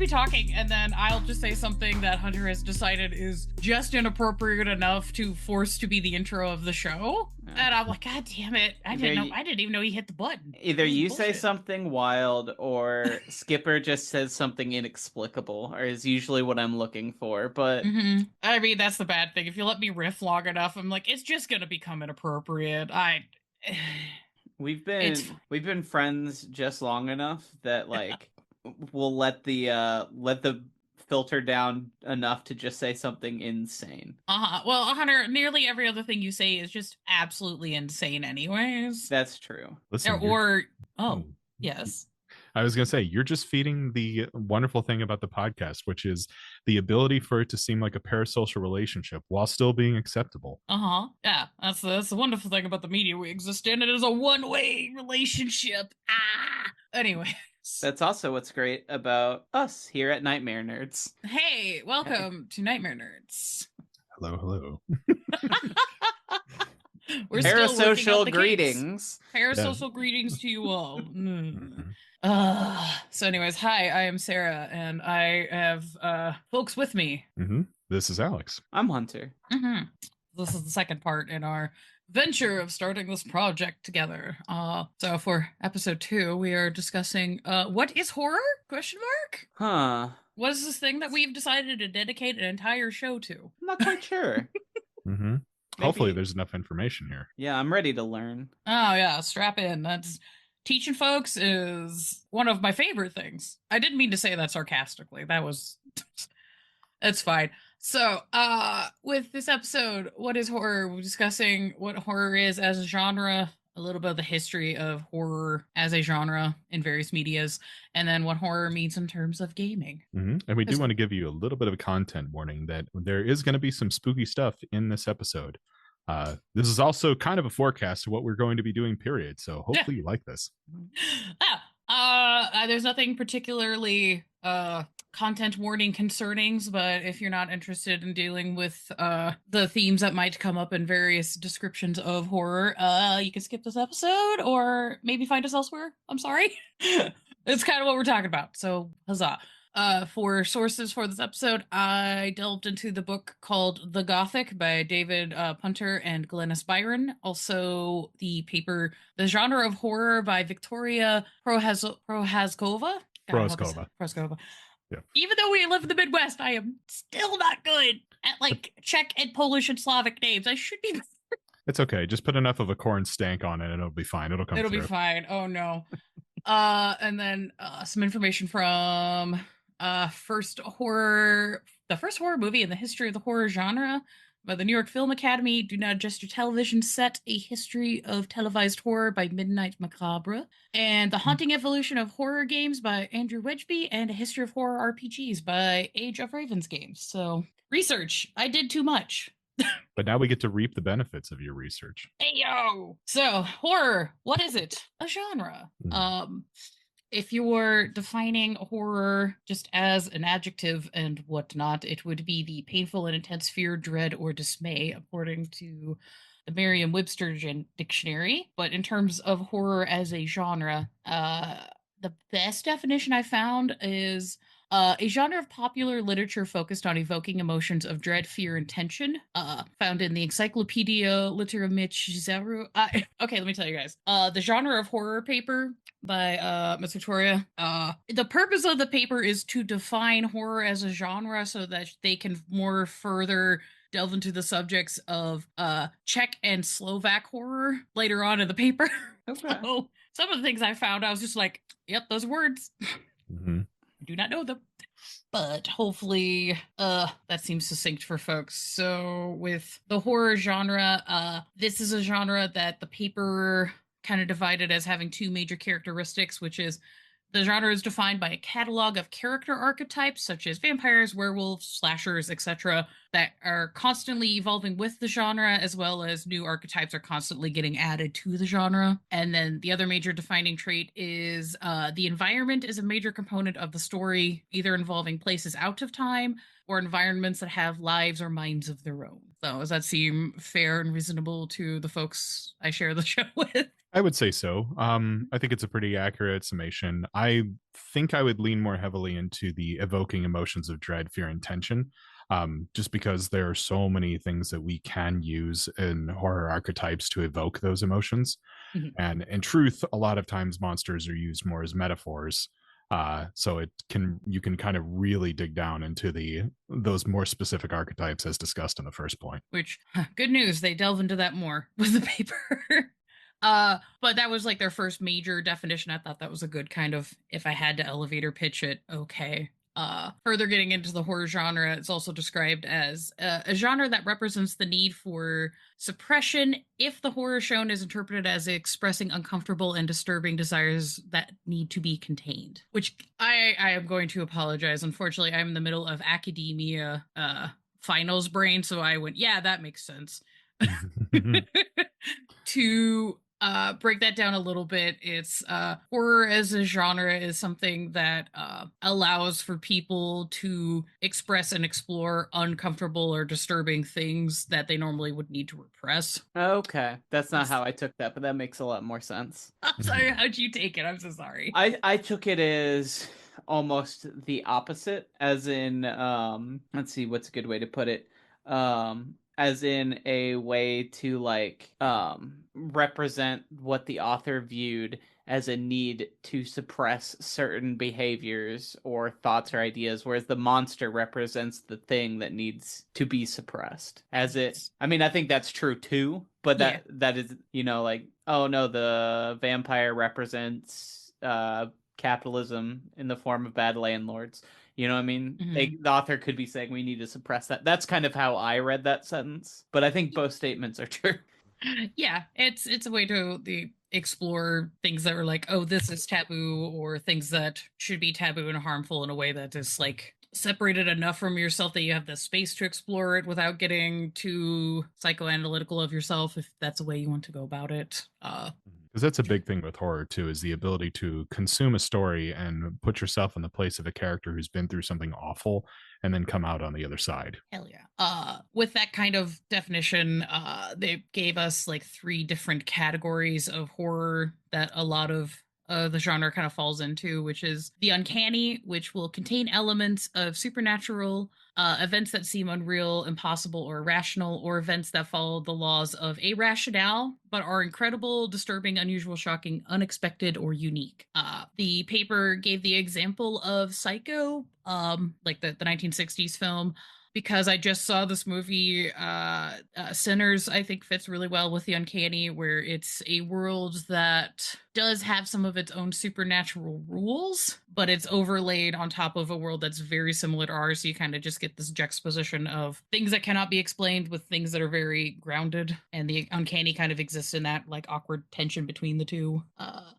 talking, and then I'll just say something that Hunter has decided is just inappropriate enough to force to be the intro of the show. And I'm like, God damn it. I didn't even know he hit the button. Either you say something wild or Skipper just says something inexplicable, or is usually what I'm looking for. But I mean, that's the bad thing. If you let me riff long enough, I'm like, it's just gonna become inappropriate. We've been friends just long enough that like we'll let the filter down enough to just say something insane. Well, Hunter, nearly every other thing you say is just absolutely insane anyways. That's true. Listen, yes. I was going to say, you're just feeding the wonderful thing about the podcast, which is the ability for it to seem like a parasocial relationship while still being acceptable. Yeah, that's the wonderful thing about the media we exist in. It is a one-way relationship. Anyway. That's also what's great about us here at Nightmare Nerds. Hey, welcome to Nightmare Nerds. Hello. We're parasocial greetings. Parasocial greetings to you all. So anyways, hi, I am Sarah, and I have folks with me. This is Alex. I'm Hunter. This is the second part in our venture of starting this project together. So for episode 2, we are discussing what is horror? ? What is this thing that we've decided to dedicate an entire show to? I'm not quite sure. Hopefully there's enough information here. Yeah, I'm ready to learn. Oh yeah, strap in. That's teaching folks is one of my favorite things. I didn't mean to say that sarcastically. That was that's fine. So, with this episode, what is horror? We're discussing what horror is as a genre, a little bit of the history of horror as a genre in various medias, and then what horror means in terms of gaming. And we do want to give you a little bit of a content warning that there is going to be some spooky stuff in this episode. This is also kind of a forecast of what we're going to be doing, period. So hopefully you like this. There's nothing particularly content warning concernings, but if you're not interested in dealing with the themes that might come up in various descriptions of horror, you can skip this episode or maybe find us elsewhere. I'm sorry. It's kind of what we're talking about. So huzzah. For sources for this episode, I delved into the book called The Gothic by David Punter and Glennis Byron. Also, the paper The Genre of Horror by Victoria Prohazkova. Yeah. Even though we live in the Midwest, I am still not good at like Czech and Polish and Slavic names. I should be. It's okay. Just put enough of a corn stank on it and it'll be fine. It'll be fine. Oh no. And then some information from the first horror movie in the history of the horror genre by the New York Film Academy. Do Not Adjust Your Television Set: A History of Televised Horror by Midnight Macabre. And The Haunting Evolution of Horror Games by Andrew Wedgby, and A History of Horror RPGs by Age of Ravens Games. So research. I did too much. But now we get to reap the benefits of your research. Hey yo! So horror, what is it? A genre. If you were defining horror just as an adjective and whatnot, it would be the painful and intense fear, dread, or dismay, according to the Merriam-Webster dictionary. But in terms of horror as a genre, the best definition I found is a genre of popular literature focused on evoking emotions of dread, fear, and tension, found in the Encyclopedia Literamicheru. Okay, let me tell you guys. The genre of horror paper by Miss Victoria. The purpose of the paper is to define horror as a genre so that they can more further delve into the subjects of Czech and Slovak horror later on in the paper. Okay. So some of the things I found, I was just like, yep, those words. I do not know them, but hopefully that seems succinct for folks. So with the horror genre, this is a genre that the paper kind of divided as having two major characteristics, which is the genre is defined by a catalog of character archetypes such as vampires, werewolves, slashers, etc., that are constantly evolving with the genre, as well as new archetypes are constantly getting added to the genre. And then the other major defining trait is the environment is a major component of the story, either involving places out of time, or environments that have lives or minds of their own. So does that seem fair and reasonable to the folks I share the show with? I would say so. I think it's a pretty accurate summation. I think I would lean more heavily into the evoking emotions of dread, fear, and tension, just because there are so many things that we can use in horror archetypes to evoke those emotions. Mm-hmm. And in truth, a lot of times monsters are used more as metaphors. So you can kind of really dig down into those more specific archetypes as discussed in the first point. Which, good news, they delve into that more with the paper. But that was like their first major definition. I thought that was a good kind of, if I had to elevator pitch it, okay. Further getting into the horror genre, it's also described as a genre that represents the need for suppression if the horror shown is interpreted as expressing uncomfortable and disturbing desires that need to be contained. Which I am going to apologize. Unfortunately, I'm in the middle of academia finals brain, so I went, yeah, that makes sense. To break that down a little bit, it's horror as a genre is something that allows for people to express and explore uncomfortable or disturbing things that they normally would need to repress. Okay, that's not how I took that, but that makes a lot more sense. I'm sorry, how'd you take it? I'm so sorry. I took it as almost the opposite, as in let's see, what's a good way to put it, as in a way to like represent what the author viewed as a need to suppress certain behaviors or thoughts or ideas, whereas the monster represents the thing that needs to be suppressed. I mean, I think that's true too, but that is, like, oh no, the vampire represents capitalism in the form of bad landlords. You know what I mean? Mm-hmm. The author could be saying we need to suppress that. That's kind of how I read that sentence. But I think both statements are true. Yeah, it's a way to explore things that are like, oh, this is taboo, or things that should be taboo and harmful in a way that is like separated enough from yourself that you have the space to explore it without getting too psychoanalytical of yourself, if that's a way you want to go about it. Because that's a big thing with horror too, is the ability to consume a story and put yourself in the place of a character who's been through something awful and then come out on the other side. Hell yeah. With that kind of definition, they gave us like 3 different categories of horror that a lot of the genre kind of falls into, which is the uncanny, which will contain elements of supernatural, events that seem unreal, impossible, or irrational, or events that follow the laws of a rationale, but are incredible, disturbing, unusual, shocking, unexpected, or unique. The paper gave the example of Psycho, like the 1960s film, because I just saw this movie, Sinners, I think fits really well with the uncanny, where it's a world that does have some of its own supernatural rules, but it's overlaid on top of a world that's very similar to ours. So you kind of just get this juxtaposition of things that cannot be explained with things that are very grounded, and the uncanny kind of exists in that like awkward tension between the two.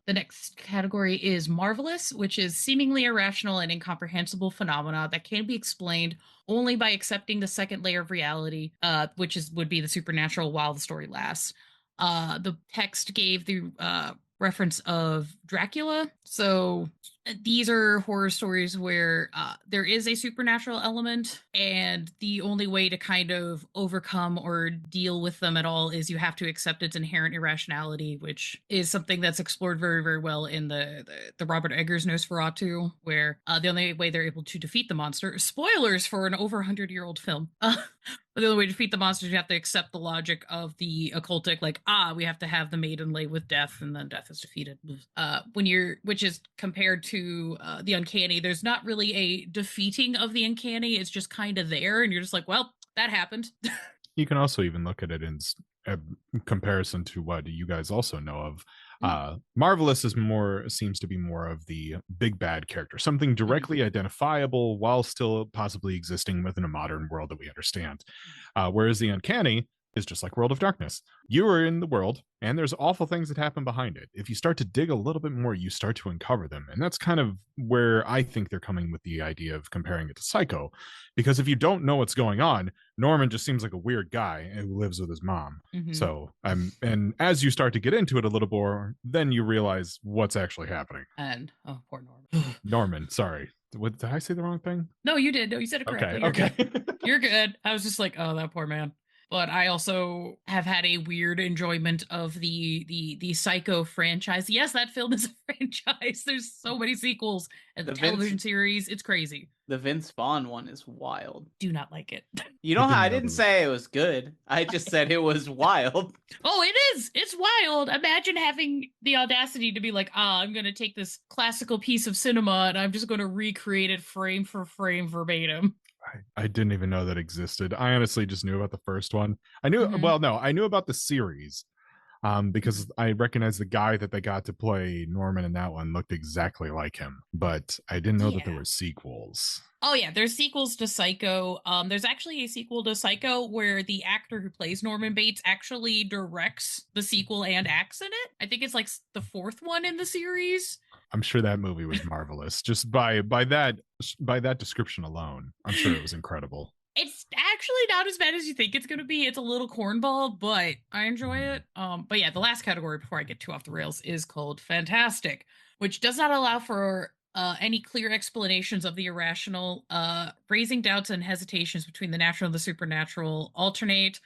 The next category is marvelous, which is seemingly irrational and incomprehensible phenomena that can be explained only by accepting the second layer of reality, which would be the supernatural while the story lasts. The text gave the reference of Dracula. So these are horror stories where there is a supernatural element, and the only way to kind of overcome or deal with them at all is you have to accept its inherent irrationality, which is something that's explored very, very well in the Robert Eggers Nosferatu, where the only way they're able to defeat the monster, spoilers for an over 100-year-old film, but the only way to defeat the monster is you have to accept the logic of the occultic, like, we have to have the maiden lay with death, and then death is defeated. Which is compared to the uncanny, there's not really a defeating of the uncanny, it's just kind of there, and you're just like, well, that happened. You can also even look at it in comparison to what you guys also know of. Marvelous seems to be more of the big bad character, something directly identifiable while still possibly existing within a modern world that we understand. Whereas the uncanny is just like World of Darkness. You are in the world, and there's awful things that happen behind it. If you start to dig a little bit more, you start to uncover them. And that's kind of where I think they're coming with the idea of comparing it to Psycho. Because if you don't know what's going on, Norman just seems like a weird guy who lives with his mom. Mm-hmm. So, and as you start to get into it a little more, then you realize what's actually happening. And, poor Norman. Norman, sorry. Did I say the wrong thing? No, you did. No, you said it correctly. Okay. You're good. I was just like, oh, that poor man. But I also have had a weird enjoyment of the Psycho franchise. Yes, that film is a franchise. There's so many sequels and the television series. It's crazy. The Vince Vaughn one is wild. Do not like it. You know how I didn't say it was good. I just said it was wild. Oh, it is. It's wild. Imagine having the audacity to be like, I'm going to take this classical piece of cinema and I'm just going to recreate it frame for frame verbatim. I didn't even know that existed. I honestly just knew about the first one. I knew, I knew about the series because I recognized the guy that they got to play Norman in that one looked exactly like him, but I didn't know that there were sequels. Oh yeah, there's sequels to Psycho. There's actually a sequel to Psycho where the actor who plays Norman Bates actually directs the sequel and acts in it. I think it's like the fourth one in the series. I'm sure that movie was marvelous. Just by that description alone, I'm sure it was incredible. It's actually not as bad as you think it's going to be. It's a little cornball, but I enjoy it. But yeah, the last category before I get too off the rails is called Fantastic, which does not allow for any clear explanations of the irrational, raising doubts and hesitations between the natural and the supernatural alternate,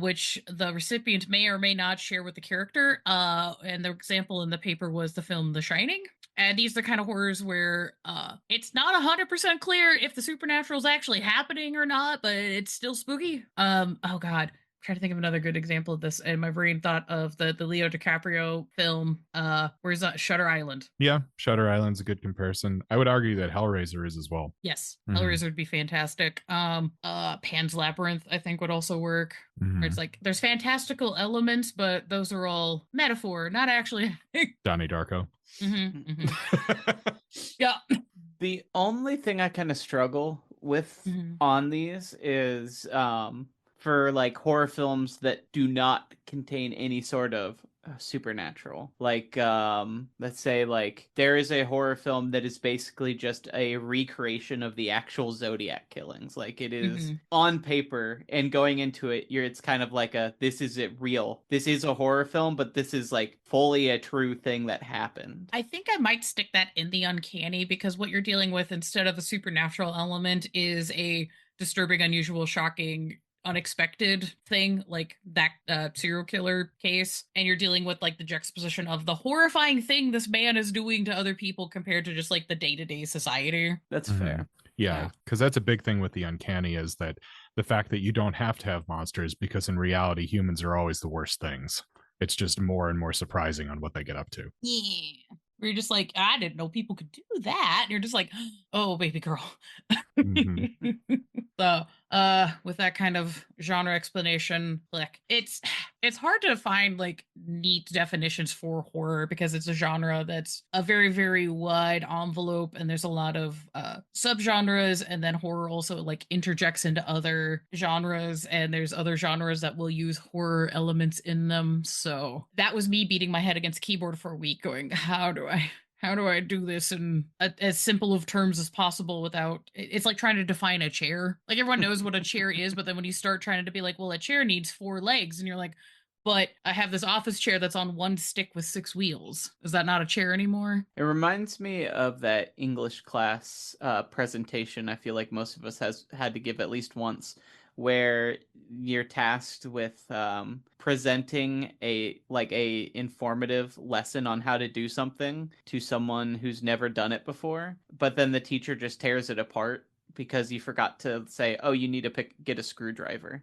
which the recipient may or may not share with the character. And the example in the paper was the film The Shining. And these are the kind of horrors where it's not 100% clear if the supernatural is actually happening or not, but it's still spooky. Oh God. I'm trying to think of another good example of this, and my brain thought of the Leo DiCaprio film, where's Shutter Island. Yeah, Shutter Island's a good comparison. I would argue that Hellraiser is as well. Yes, Hellraiser would be Fantastic. Pan's Labyrinth, I think, would also work. Where it's like there's fantastical elements, but those are all metaphor, not actually. Donnie Darko. Yeah. The only thing I kind of struggle with on these is for like horror films that do not contain any sort of supernatural. Like let's say like there is a horror film that is basically just a recreation of the actual Zodiac killings. Like it is on paper, and going into it, it's kind of like this is it real. This is a horror film, but this is like fully a true thing that happened. I think I might stick that in the uncanny, because what you're dealing with instead of a supernatural element is a disturbing, unusual, shocking, unexpected thing, like that serial killer case, and you're dealing with like the juxtaposition of the horrifying thing this man is doing to other people compared to just like the day-to-day society. That's fair. Yeah, because that's a big thing with the uncanny, is that the fact that you don't have to have monsters, because in reality humans are always the worst things. It's just more and more surprising on what they get up to. Yeah. Where you're just like, I didn't know people could do that. And you're just like, oh, baby girl. So, with that kind of genre explanation, like it's hard to find like neat definitions for horror, because it's a genre that's a very, very wide envelope, and there's a lot of subgenres, and then horror also like interjects into other genres, and there's other genres that will use horror elements in them. So that was me beating my head against the keyboard for a week going, how do I do this in as simple of terms as possible without, it's like trying to define a chair. Like everyone knows what a chair is, but then when you start trying to be like, well, a chair needs 4 legs, and you're like, but I have this office chair that's on 1 stick with 6 wheels. Is that not a chair anymore? It reminds me of that English class presentation I feel like most of us has had to give at least once, where you're tasked with presenting a informative lesson on how to do something to someone who's never done it before, but then the teacher just tears it apart because you forgot to say, oh, you need to get a screwdriver.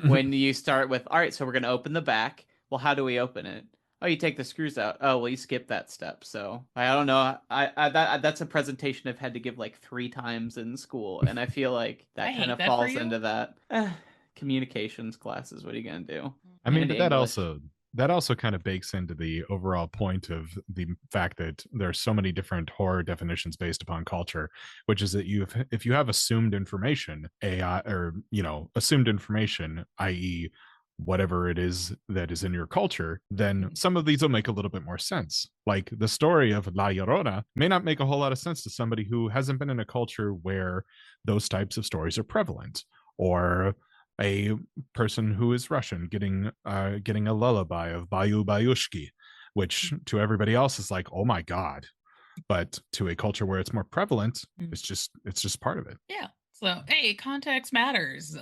When you start with, all right, so we're going to open the back. Well, how do we open it? Oh, you take the screws out. Oh, well, you skip that step. So I don't know. That's a presentation I've had to give like 3 times in school, and I feel like that kind of falls into that. Communications classes. What are you gonna do? I mean, but that also kind of bakes into the overall point of the fact that there are so many different horror definitions based upon culture, which is that if you have assumed information, assumed information, i.e., whatever it is that is in your culture, then some of these will make a little bit more sense. Like the story of La Llorona may not make a whole lot of sense to somebody who hasn't been in a culture where those types of stories are prevalent, or a person who is Russian getting a lullaby of Bayu Bayushki, which to everybody else is like, oh my God. But to a culture where it's more prevalent, it's just part of it. Yeah. So, hey, context matters.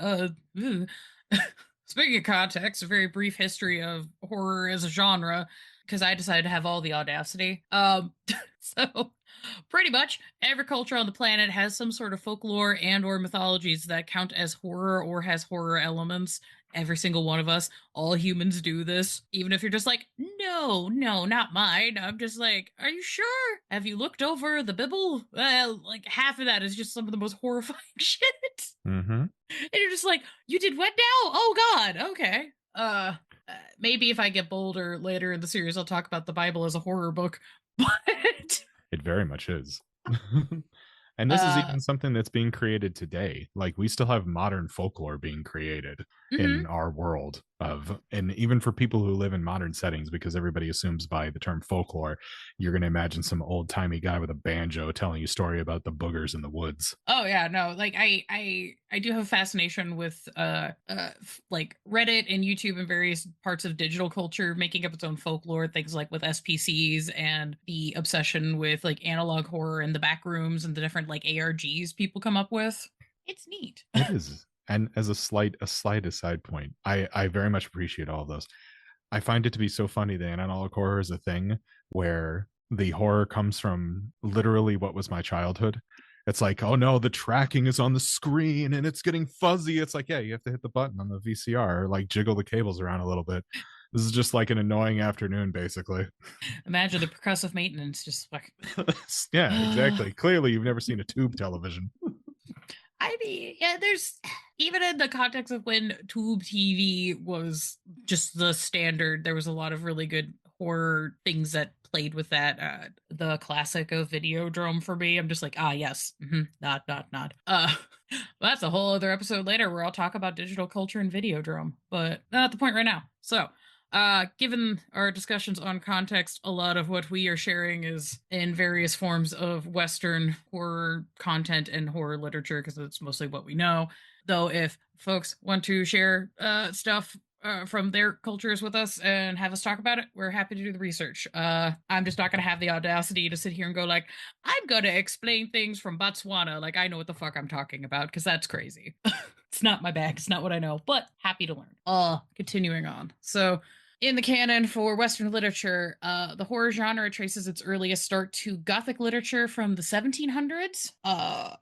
Speaking of context, a very brief history of horror as a genre, because I decided to have all the audacity. So pretty much every culture on the planet has some sort of folklore and or mythologies that count as horror or has horror elements. Every single one of us, all humans do this. Even if you're just like, no, not mine. I'm just like, are you sure? Have you looked over the Bible? Well, like half of that is just some of the most horrifying shit. Mm-hmm. And you're just like, you did what now? Oh God, okay. Maybe if I get bolder later in the series, I'll talk about the Bible as a horror book. But it very much is. And this is even something that's being created today. Like, we still have modern folklore being created in our world and even for people who live in modern settings, because everybody assumes by the term folklore, you're going to imagine some old timey guy with a banjo telling you a story about the boogers in the woods. Oh yeah, no, like I do have a fascination with like Reddit and YouTube and various parts of digital culture making up its own folklore, things like with SPCs and the obsession with like analog horror and the back rooms and the different like ARGs people come up with. It's neat. It is. And as a slight aside point, I very much appreciate all of those. I find it to be so funny that analog horror is a thing where the horror comes from literally what was my childhood. It's like, oh no, the tracking is on the screen and it's getting fuzzy. It's like, yeah, you have to hit the button on the VCR or like jiggle the cables around a little bit. This is just like an annoying afternoon, basically. Imagine the percussive maintenance, just like yeah, exactly. Clearly, you've never seen a tube television. I mean, yeah, there's even in the context of when tube TV was just the standard, there was a lot of really good horror things that played with that. The classic of Videodrome for me, I'm just like, yes, nod. That's a whole other episode later where I'll talk about digital culture and Videodrome, but not at the point right now. So, given our discussions on context, a lot of what we are sharing is in various forms of Western horror content and horror literature, because it's mostly what we know. Though if folks want to share stuff from their cultures with us and have us talk about it, we're happy to do the research. I'm just not going to have the audacity to sit here and go like, I'm going to explain things from Botswana like I know what the fuck I'm talking about, because that's crazy. It's not my bag. It's not what I know, but happy to learn. Continuing on. So in the canon for Western literature, the horror genre traces its earliest start to Gothic literature from the 1700s.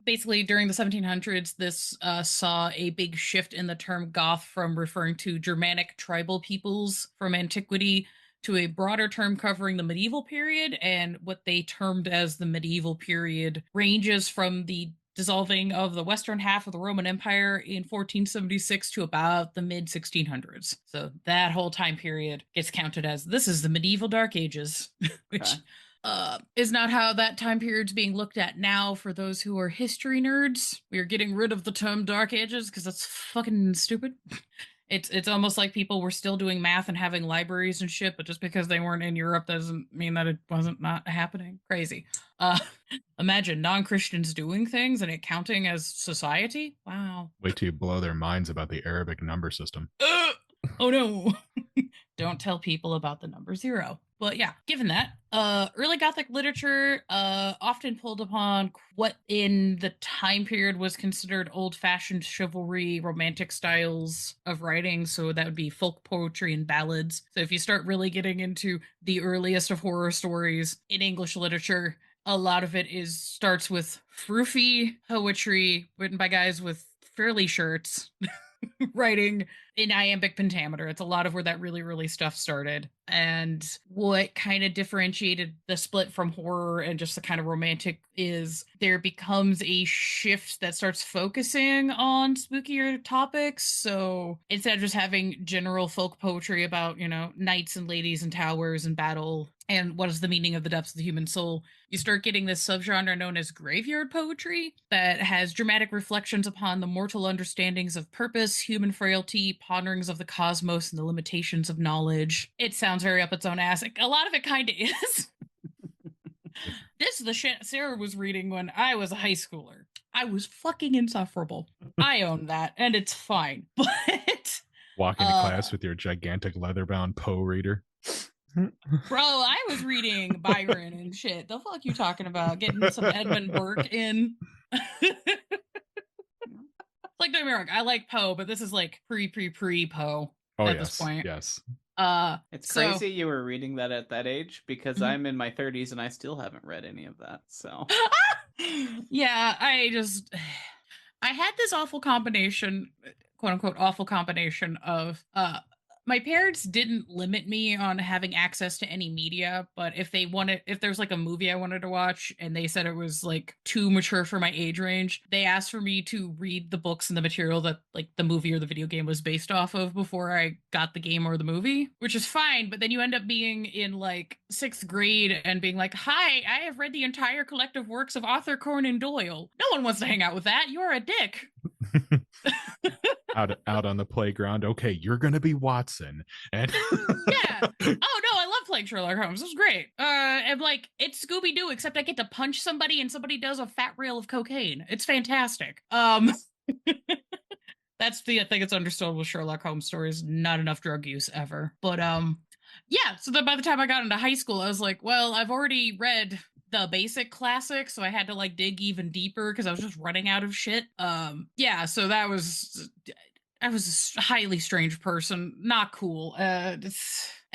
Basically, during the 1700s, this saw a big shift in the term goth from referring to Germanic tribal peoples from antiquity to a broader term covering the medieval period, and what they termed as the medieval period ranges from the dissolving of the western half of the Roman Empire in 1476 to about the mid 1600s. So that whole time period gets counted as this is the medieval Dark Ages, which is not how that time period's being looked at now for those who are history nerds. We are getting rid of the term Dark Ages because that's fucking stupid. It's almost like people were still doing math and having libraries and shit, but just because they weren't in Europe doesn't mean that it wasn't not happening. Crazy. Imagine non-Christians doing things and it counting as society. Wow. Wait till you blow their minds about the Arabic number system. Oh no. Don't tell people about the number 0. But yeah, given that, early Gothic literature often pulled upon what in the time period was considered old-fashioned chivalry, romantic styles of writing. So that would be folk poetry and ballads. So if you start really getting into the earliest of horror stories in English literature, a lot of it starts with froofy poetry written by guys with frilly shirts. Writing in iambic pentameter. It's a lot of where that really, really stuff started. And what kind of differentiated the split from horror and just the kind of romantic is there becomes a shift that starts focusing on spookier topics. So instead of just having general folk poetry about, knights and ladies and towers and battle and what is the meaning of the depths of the human soul, you start getting this subgenre known as graveyard poetry that has dramatic reflections upon the mortal understandings of purpose, human frailty, ponderings of the cosmos, and the limitations of knowledge. It sounds very up its own ass. A lot of it kind of is. This is the shit Sarah was reading when I was a high schooler. I was fucking insufferable. I own that, and it's fine. But walk into class with your gigantic leather-bound Poe reader. Bro, I was reading Byron and shit. The fuck you talking about? Getting some Edmund Burke in. Like, don't get me wrong, I like Poe, but this is like pre Poe at this point. Yes. It's crazy you were reading that at that age, because I'm in my 30s and I still haven't read any of that. So yeah, I had this awful combination, quote unquote awful combination of my parents didn't limit me on having access to any media, but if there's like a movie I wanted to watch and they said it was like too mature for my age range, they asked for me to read the books and the material that like the movie or the video game was based off of before I got the game or the movie, which is fine. But then you end up being in like 6th grade and being like, hi, I have read the entire collective works of Arthur Conan Doyle. No one wants to hang out with that. You're a dick. out on the playground. Okay, you're gonna be Watson. And yeah. Oh no, I love playing Sherlock Holmes. This is great. And like it's Scooby-Doo, except I get to punch somebody and somebody does a fat rail of cocaine. It's fantastic. That's the thing that's understood with Sherlock Holmes stories. Not enough drug use ever. But yeah, so then by the time I got into high school, I was like, well, I've already read the basic classics, so I had to like dig even deeper because I was just running out of shit. Yeah, so I was a highly strange person, not cool. And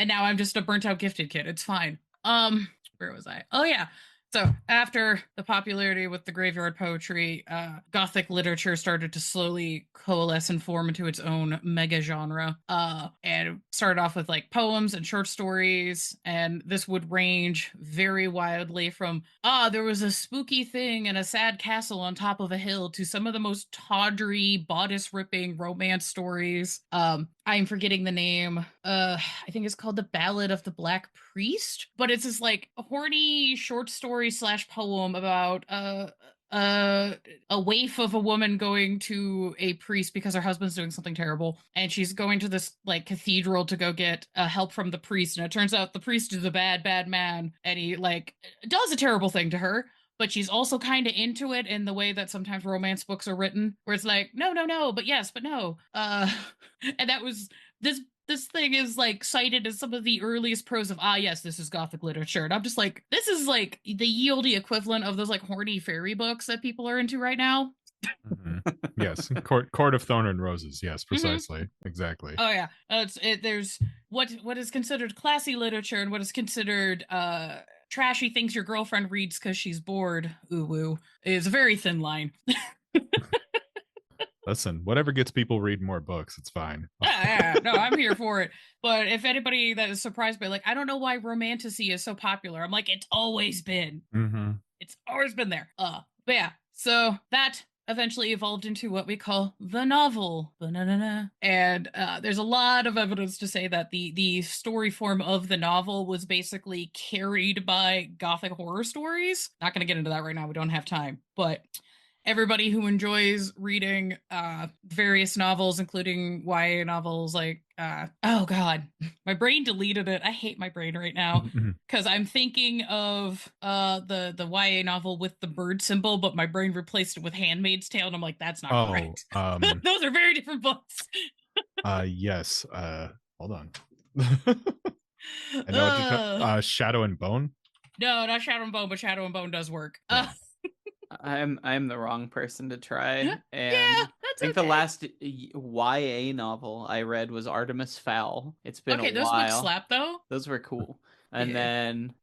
now I'm just a burnt out gifted kid. It's fine. Where was I? Oh yeah. So after the popularity with the graveyard poetry, Gothic literature started to slowly coalesce and form into its own mega genre. And it started off with like poems and short stories, and this would range very wildly from there was a spooky thing in a sad castle on top of a hill to some of the most tawdry, bodice ripping romance stories. I'm forgetting the name. I think it's called The Ballad of the Black Priest, but it's this like horny short story / poem about a waif of a woman going to a priest because her husband's doing something terrible, and she's going to this like cathedral to go get help from the priest, and it turns out the priest is a bad man, and he like does a terrible thing to her. But she's also kind of into it in the way that sometimes romance books are written, where it's like, no, but yes, but no. And that was this thing is like cited as some of the earliest prose of yes, this is Gothic literature. And I'm just like, this is like the yieldy equivalent of those like horny fairy books that people are into right now. Yes, Court of Thorn and Roses. Yes, precisely, exactly. Oh yeah, there's what is considered classy literature and what is considered trashy things your girlfriend reads because she's bored. Ooh woo is a very thin line. Listen, whatever gets people reading more books, it's fine. Yeah, no, I'm here for it. But if anybody that is surprised by like, I don't know why romantasy is so popular, I'm like, it's always been. It's always been there. But yeah, so that eventually evolved into what we call the novel. And there's a lot of evidence to say that the story form of the novel was basically carried by Gothic horror stories. Not going to get into that right now. We don't have time. But everybody who enjoys reading various novels, including YA novels, like oh god, my brain deleted it. I hate my brain right now because I'm thinking of the YA novel with the bird symbol, but my brain replaced it with Handmaid's Tale, and I'm like, that's not correct. Those are very different books. Yes. Hold on. I know what Shadow and Bone. No, not Shadow and Bone, but Shadow and Bone does work. Yeah. I'm the wrong person to try. And yeah, I think the last YA novel I read was Artemis Fowl. It's been a while. Those books slap though. Those were cool. And then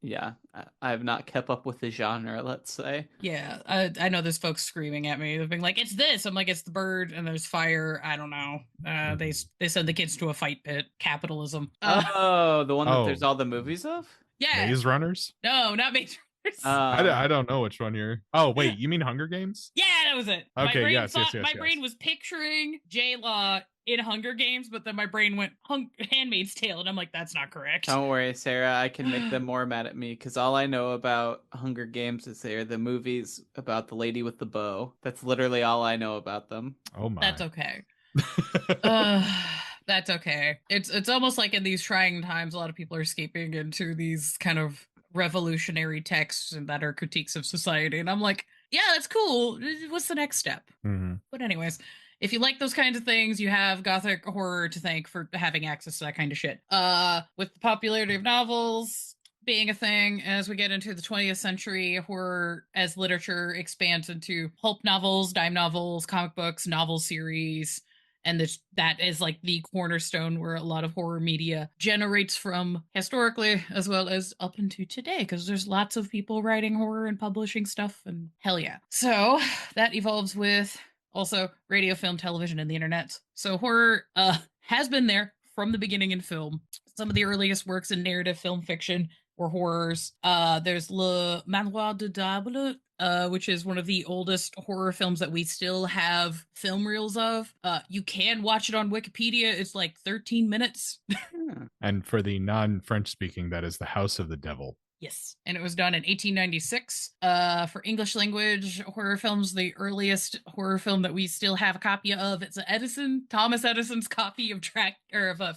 I have not kept up with the genre, let's say. Yeah, I know there's folks screaming at me. They're being like, "It's this." I'm like, "It's the bird and there's fire." I don't know. They send the kids to a fight pit. Capitalism. The one that there's all the movies of. Yeah. Maze Runners. No, not Maze Runners. I don't know which one you're. Oh wait, you mean Hunger Games? Yeah, that was it. Okay, yes. My brain was picturing J-Law in Hunger Games, but then my brain went Handmaid's Tale, and I'm like, that's not correct. Don't worry, Sarah. I can make them more mad at me because all I know about Hunger Games is they're the movies about the lady with the bow. That's literally all I know about them. Oh my. That's okay. That's okay. It's almost like in these trying times, a lot of people are escaping into these kind of revolutionary texts and that are critiques of society, and I'm like, yeah, that's cool. What's the next step? But anyways, if you like those kinds of things, you have gothic horror to thank for having access to that kind of shit. With the popularity of novels being a thing, as we get into the 20th century, horror as literature expands into pulp novels, dime novels, comic books, novel series, and that is like the cornerstone where a lot of horror media generates from historically, as well as up into today, because there's lots of people writing horror and publishing stuff, and hell yeah. So that evolves with also radio, film, television, and the internet. So horror has been there from the beginning in film. Some of the earliest works in narrative film fiction were horrors. There's Le Manoir du Diable, which is one of the oldest horror films that we still have film reels of. You can watch it on Wikipedia. It's like 13 minutes. And for the non-French speaking, that is The House of the Devil. Yes. And it was done in 1896. For English language horror films, the earliest horror film that we still have a copy of, it's Thomas Edison's copy of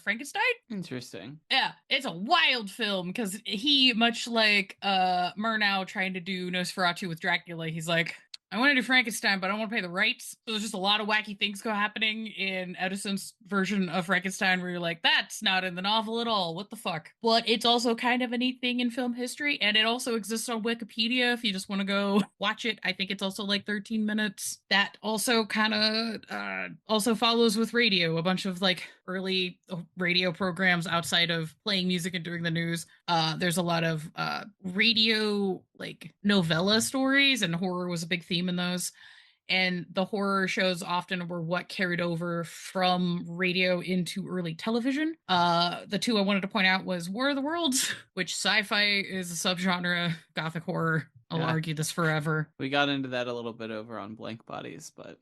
Frankenstein. Interesting. Yeah, it's a wild film because he, much like Murnau trying to do Nosferatu with Dracula, he's like, I want to do Frankenstein, but I don't want to pay the rights. So there's just a lot of wacky things happening in Edison's version of Frankenstein where you're like, that's not in the novel at all. What the fuck? But it's also kind of a neat thing in film history. And it also exists on Wikipedia if you just want to go watch it. I think it's also like 13 minutes. That also kind of also follows with radio, a bunch of like early radio programs outside of playing music and doing the news. There's a lot of radio like novella stories, and horror was a big theme in those. And the horror shows often were what carried over from radio into early television. The two I wanted to point out was War of the Worlds, which sci-fi is a subgenre, gothic horror. I'll argue this forever. We got into that a little bit over on Blank Bodies, but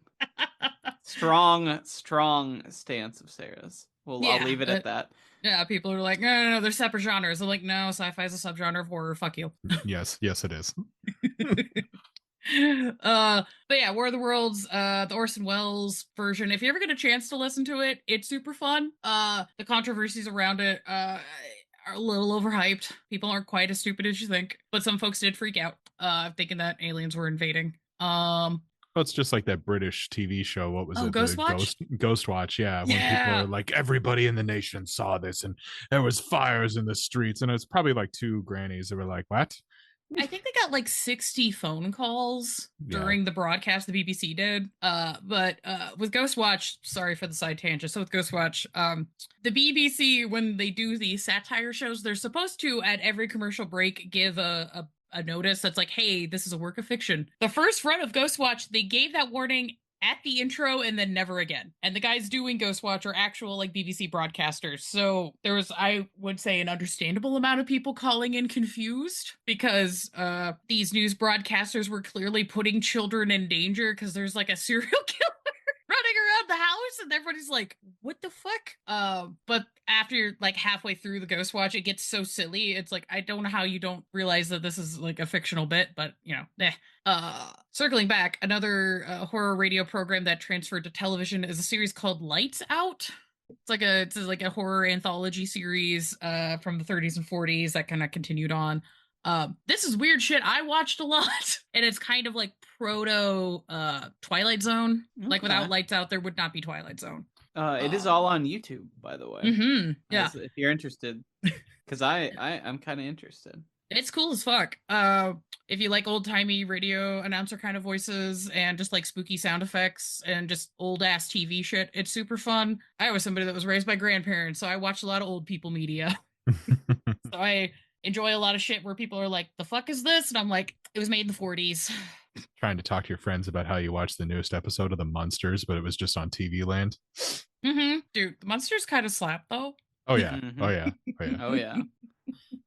strong stance of Sarah's. Well, I'll leave it at that. Yeah, people are like, no, they're separate genres. I'm like, no, sci-fi is a subgenre of horror. Fuck you. Yes, it is. But yeah, War of the Worlds, the Orson Welles version. If you ever get a chance to listen to it, it's super fun. The controversies around it are a little overhyped. People aren't quite as stupid as you think, but some folks did freak out, thinking that aliens were invading. Well, it's just like that British TV show. What was it? Ghostwatch? Ghostwatch, yeah. When people are like, everybody in the nation saw this and there was fires in the streets. And it's probably like two grannies that were like, what? I think they got like 60 phone calls during the broadcast the BBC did. But with Ghostwatch, sorry for the side tangent. So with Ghostwatch, the BBC, when they do the satire shows, they're supposed to, at every commercial break, give a notice that's like, hey, this is a work of fiction. The first run of Ghostwatch, they gave that warning at the intro and then never again. And the guys doing Ghostwatch are actual like BBC broadcasters. So there was, I would say, an understandable amount of people calling in confused because these news broadcasters were clearly putting children in danger because there's like a serial killer running around the house and everybody's like, what the fuck? But after like halfway through the Ghostwatch, it gets so silly. It's like, I don't know how you don't realize that this is like a fictional bit, but you know, circling back, another horror radio program that transferred to television is a series called Lights Out. It's like a horror anthology series from the 30s and 40s that kind of continued on. This is weird shit I watched a lot, and it's kind of like proto Twilight Zone. Okay. Like without Lights Out, there would not be Twilight Zone. It is all on YouTube, by the way. Mm-hmm. Yeah, if you're interested, because I'm kind of interested. It's cool as fuck. If you like old-timey radio announcer kind of voices and just like spooky sound effects and just old-ass TV shit, it's super fun. I was somebody that was raised by grandparents, so I watched a lot of old people media. So I enjoy a lot of shit where people are like, the fuck is this? And I'm like, it was made in the 40s. Trying to talk to your friends about how you watched the newest episode of The Munsters, but it was just on TV Land. Mm-hmm. Dude, The Munsters kind of slap, though. Oh, yeah. Mm-hmm. Oh, yeah. Oh, yeah. Oh, yeah.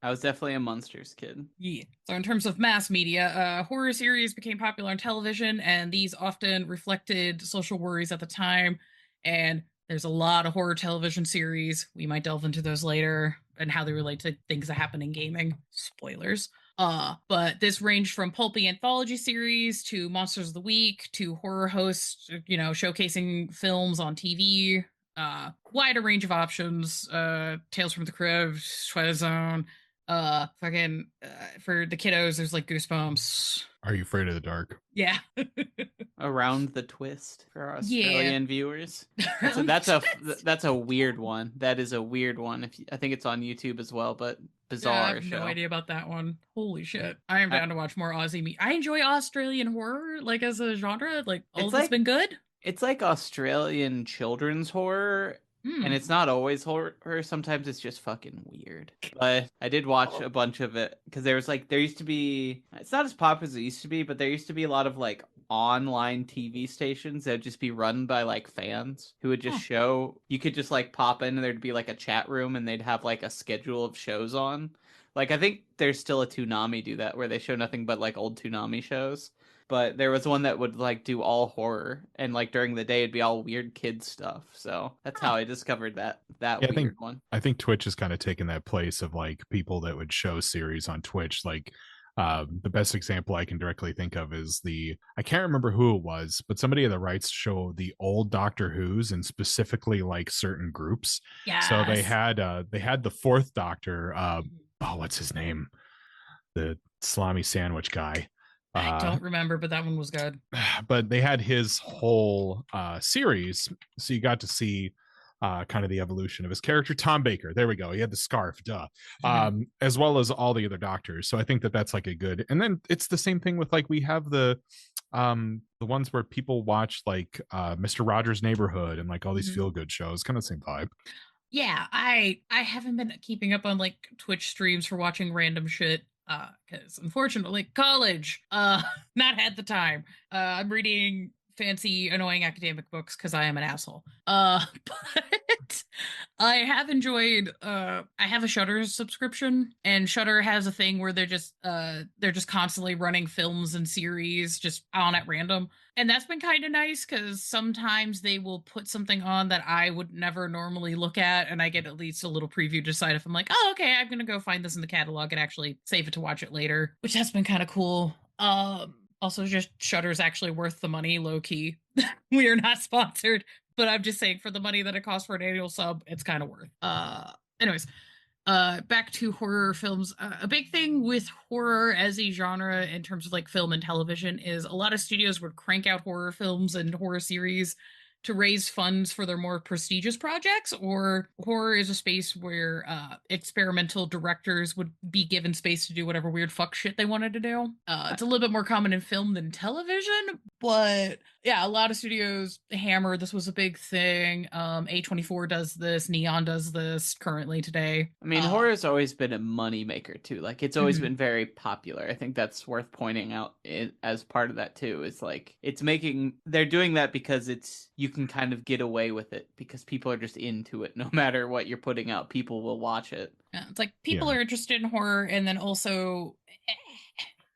I was definitely a Munsters kid. Yeah. So in terms of mass media, horror series became popular on television, and these often reflected social worries at the time. And there's a lot of horror television series. We might delve into those later and how they relate to things that happen in gaming. Spoilers. But this ranged from pulpy anthology series to Monsters of the Week to horror hosts, you know, showcasing films on TV. Wider range of options. Tales from the Crypt, Twilight Zone. For the kiddos, there's like Goosebumps. Are You Afraid of the Dark? Yeah. Around the Twist for our Australian viewers. Around That's a weird one. That is a weird one. I think it's on YouTube as well, but bizarre I have show. no idea about that one. Holy shit. I am down to watch more Aussie I enjoy Australian horror, like, as a genre. Like, all of it's been good. It's like Australian children's horror, and it's not always horror. Sometimes it's just fucking weird. But I did watch a bunch of it because there used to be, it's not as popular as it used to be, but there used to be a lot of like online TV stations that would just be run by like fans who would just show, you could just like pop in and there'd be like a chat room and they'd have like a schedule of shows on. Like, I think there's still a Toonami do that where they show nothing but like old Toonami shows. But there was one that would like do all horror, and like during the day it'd be all weird kid stuff. So that's how I discovered that weird one. I think Twitch has kind of taken that place of like people that would show series on Twitch. Like the best example I can directly think of is I can't remember who it was, but somebody had the rights to show the old Doctor Who's and specifically like certain groups. Yes. So they had the fourth Doctor. What's his name? The salami sandwich guy. I don't remember, but that one was good. But they had his whole series, so you got to see kind of the evolution of his character. Tom Baker, there we go. He had the scarf, as well as all the other doctors. So I think that's like a good. And then it's the same thing with like we have the ones where people watch like Mr. Rogers' Neighborhood and like all these feel good shows, kind of the same vibe. Yeah, I haven't been keeping up on like Twitch streams for watching random shit. Because unfortunately, college, not had the time. I'm reading fancy, annoying academic books because I am an asshole. But I have enjoyed. I have a Shudder subscription, and Shudder has a thing where they're just constantly running films and series just on at random, and that's been kind of nice because sometimes they will put something on that I would never normally look at, and I get at least a little preview to decide if I'm like, oh, okay, I'm gonna go find this in the catalog and actually save it to watch it later, which has been kind of cool. Also, just Shudder's actually worth the money, low key. We are not sponsored, but I'm just saying for the money that it costs for an annual sub, it's kind of worth. Anyways, back to horror films. A big thing with horror as a genre in terms of like film and television is a lot of studios would crank out horror films and horror series to raise funds for their more prestigious projects, or horror is a space where experimental directors would be given space to do whatever weird fuck shit they wanted to do. It's a little bit more common in film than television, but yeah, a lot of studios, Hammer, this was a big thing. A24 does this, Neon does this currently today. I mean, horror has always been a moneymaker too. Like, it's always been very popular. I think that's worth pointing out as part of that too. Is like, they're doing that because you can kind of get away with it because people are just into it. No matter what you're putting out, people will watch it. Yeah, it's like people are interested in horror, and then also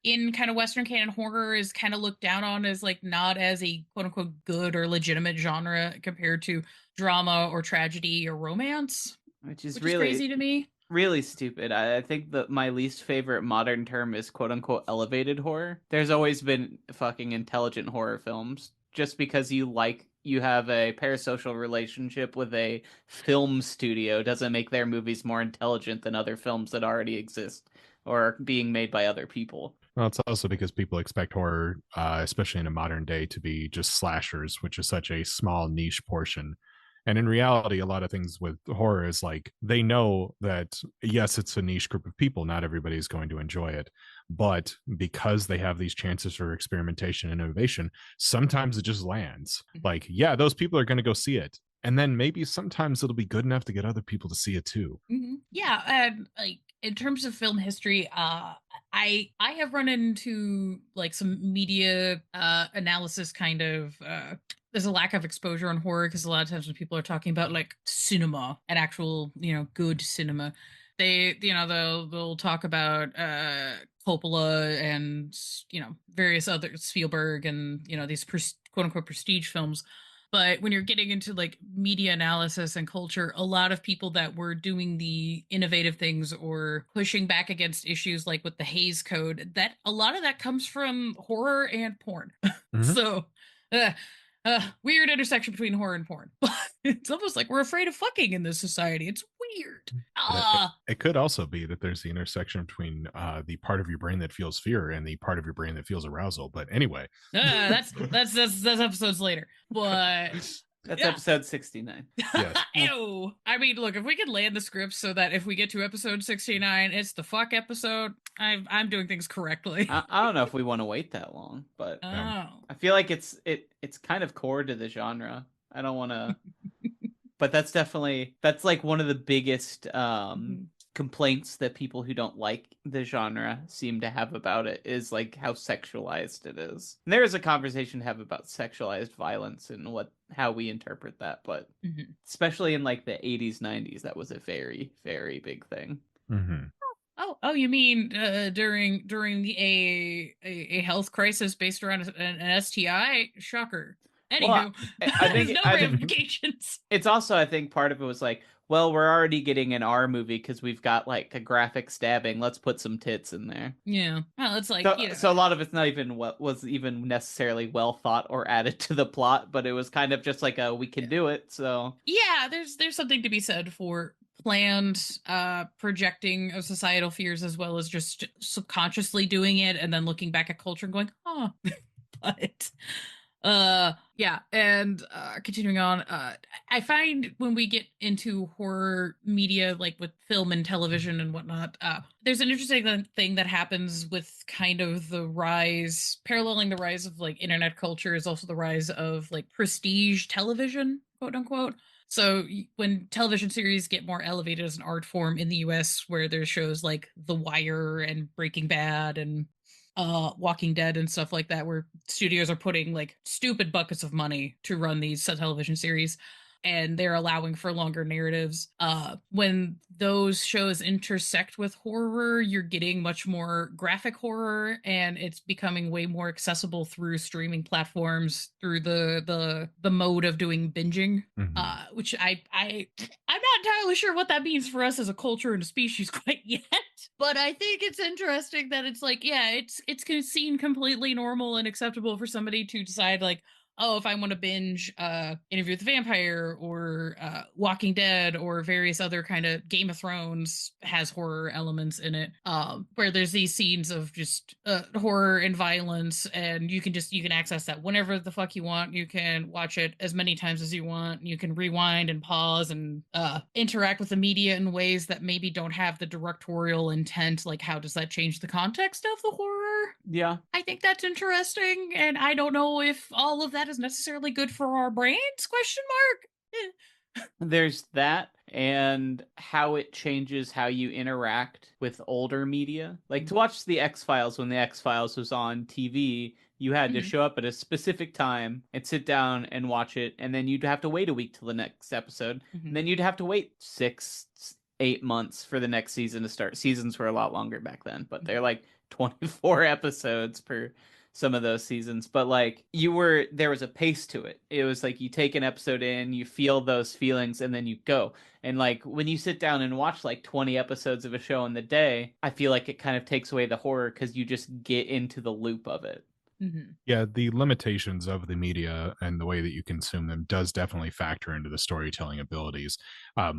in kind of Western canon, horror is kind of looked down on as like not as a quote unquote good or legitimate genre compared to drama or tragedy or romance, which is really crazy to me. Really stupid. I think that my least favorite modern term is quote unquote elevated horror. There's always been fucking intelligent horror films. Just because you have a parasocial relationship with a film studio doesn't make their movies more intelligent than other films that already exist or are being made by other people. Well, it's also because people expect horror, especially in a modern day, to be just slashers, which is such a small niche portion. And in reality, a lot of things with horror is like, they know that, yes, it's a niche group of people. Not everybody's going to enjoy it. But because they have these chances for experimentation and innovation, sometimes it just lands. Like, yeah, those people are going to go see it. And then maybe sometimes it'll be good enough to get other people to see it too. Yeah, like in terms of film history, I have run into like some media analysis kind of there's a lack of exposure on horror because a lot of times when people are talking about like cinema and actual, good cinema, they'll talk about Coppola and various other Spielberg and these quote unquote prestige films. But when you're getting into like media analysis and culture, a lot of people that were doing the innovative things or pushing back against issues like with the Hays Code, that a lot of that comes from horror and porn. So weird intersection between horror and porn. It's almost like we're afraid of fucking in this society. It's weird. It could also be that there's the intersection between the part of your brain that feels fear and the part of your brain that feels arousal. But anyway, that's episodes later. But that's episode 69. Yes. Ew. I mean, look, if we could land the script so that if we get to episode 69, it's the fuck episode, I'm doing things correctly. I don't know if we want to wait that long, but I feel like it's kind of core to the genre. I don't want to, but that's like one of the biggest complaints that people who don't like the genre seem to have about it is like how sexualized it is. And there is a conversation to have about sexualized violence and how we interpret that, but especially in like the 80s, 90s, that was a very, very big thing. Oh, you mean during a health crisis based around an STI? Shocker. Anywho, well, I think no ramifications. It's also, I think part of it was like, well, we're already getting an R movie because we've got like a graphic stabbing. Let's put some tits in there. Yeah. Well, it's like so a lot of it's not even what was even necessarily well thought or added to the plot, but it was kind of just like we can do it. So yeah, there's something to be said for planned projecting of societal fears as well as just subconsciously doing it and then looking back at culture and going, oh, but yeah, and continuing on, I find when we get into horror media, like with film and television and whatnot, there's an interesting thing that happens with kind of the rise, paralleling the rise of like internet culture is also the rise of like prestige television, quote unquote. So when television series get more elevated as an art form in the US, where there's shows like The Wire and Breaking Bad and Walking Dead and stuff like that, where studios are putting like stupid buckets of money to run these television series and they're allowing for longer narratives. When those shows intersect with horror, you're getting much more graphic horror and it's becoming way more accessible through streaming platforms, through the mode of doing binging, which I'm not entirely sure what that means for us as a culture and a species quite yet. But I think it's interesting that it's like, yeah, it's seen completely normal and acceptable for somebody to decide like, oh, if I want to binge Interview with the Vampire or Walking Dead or various other kind of Game of Thrones has horror elements in it, where there's these scenes of just horror and violence, and you can access that whenever the fuck you want. You can watch it as many times as you want. You can rewind and pause and interact with the media in ways that maybe don't have the directorial intent. Like, how does that change the context of the horror? Yeah. I think that's interesting, and I don't know if all of that is necessarily good for our brains, ? There's that, and how it changes how you interact with older media. Like, to watch the X-Files when the X-Files was on TV, you had to show up at a specific time and sit down and watch it, and then you'd have to wait a week till the next episode, and then you'd have to wait 6-8 months for the next season to start. Seasons were a lot longer back then, but they're like 24 episodes per some of those seasons, but like there was a pace to it. It was like you take an episode in, you feel those feelings, and then you go. And like when you sit down and watch like 20 episodes of a show in the day, I feel like it kind of takes away the horror because you just get into the loop of it. Yeah, the limitations of the media and the way that you consume them does definitely factor into the storytelling abilities. I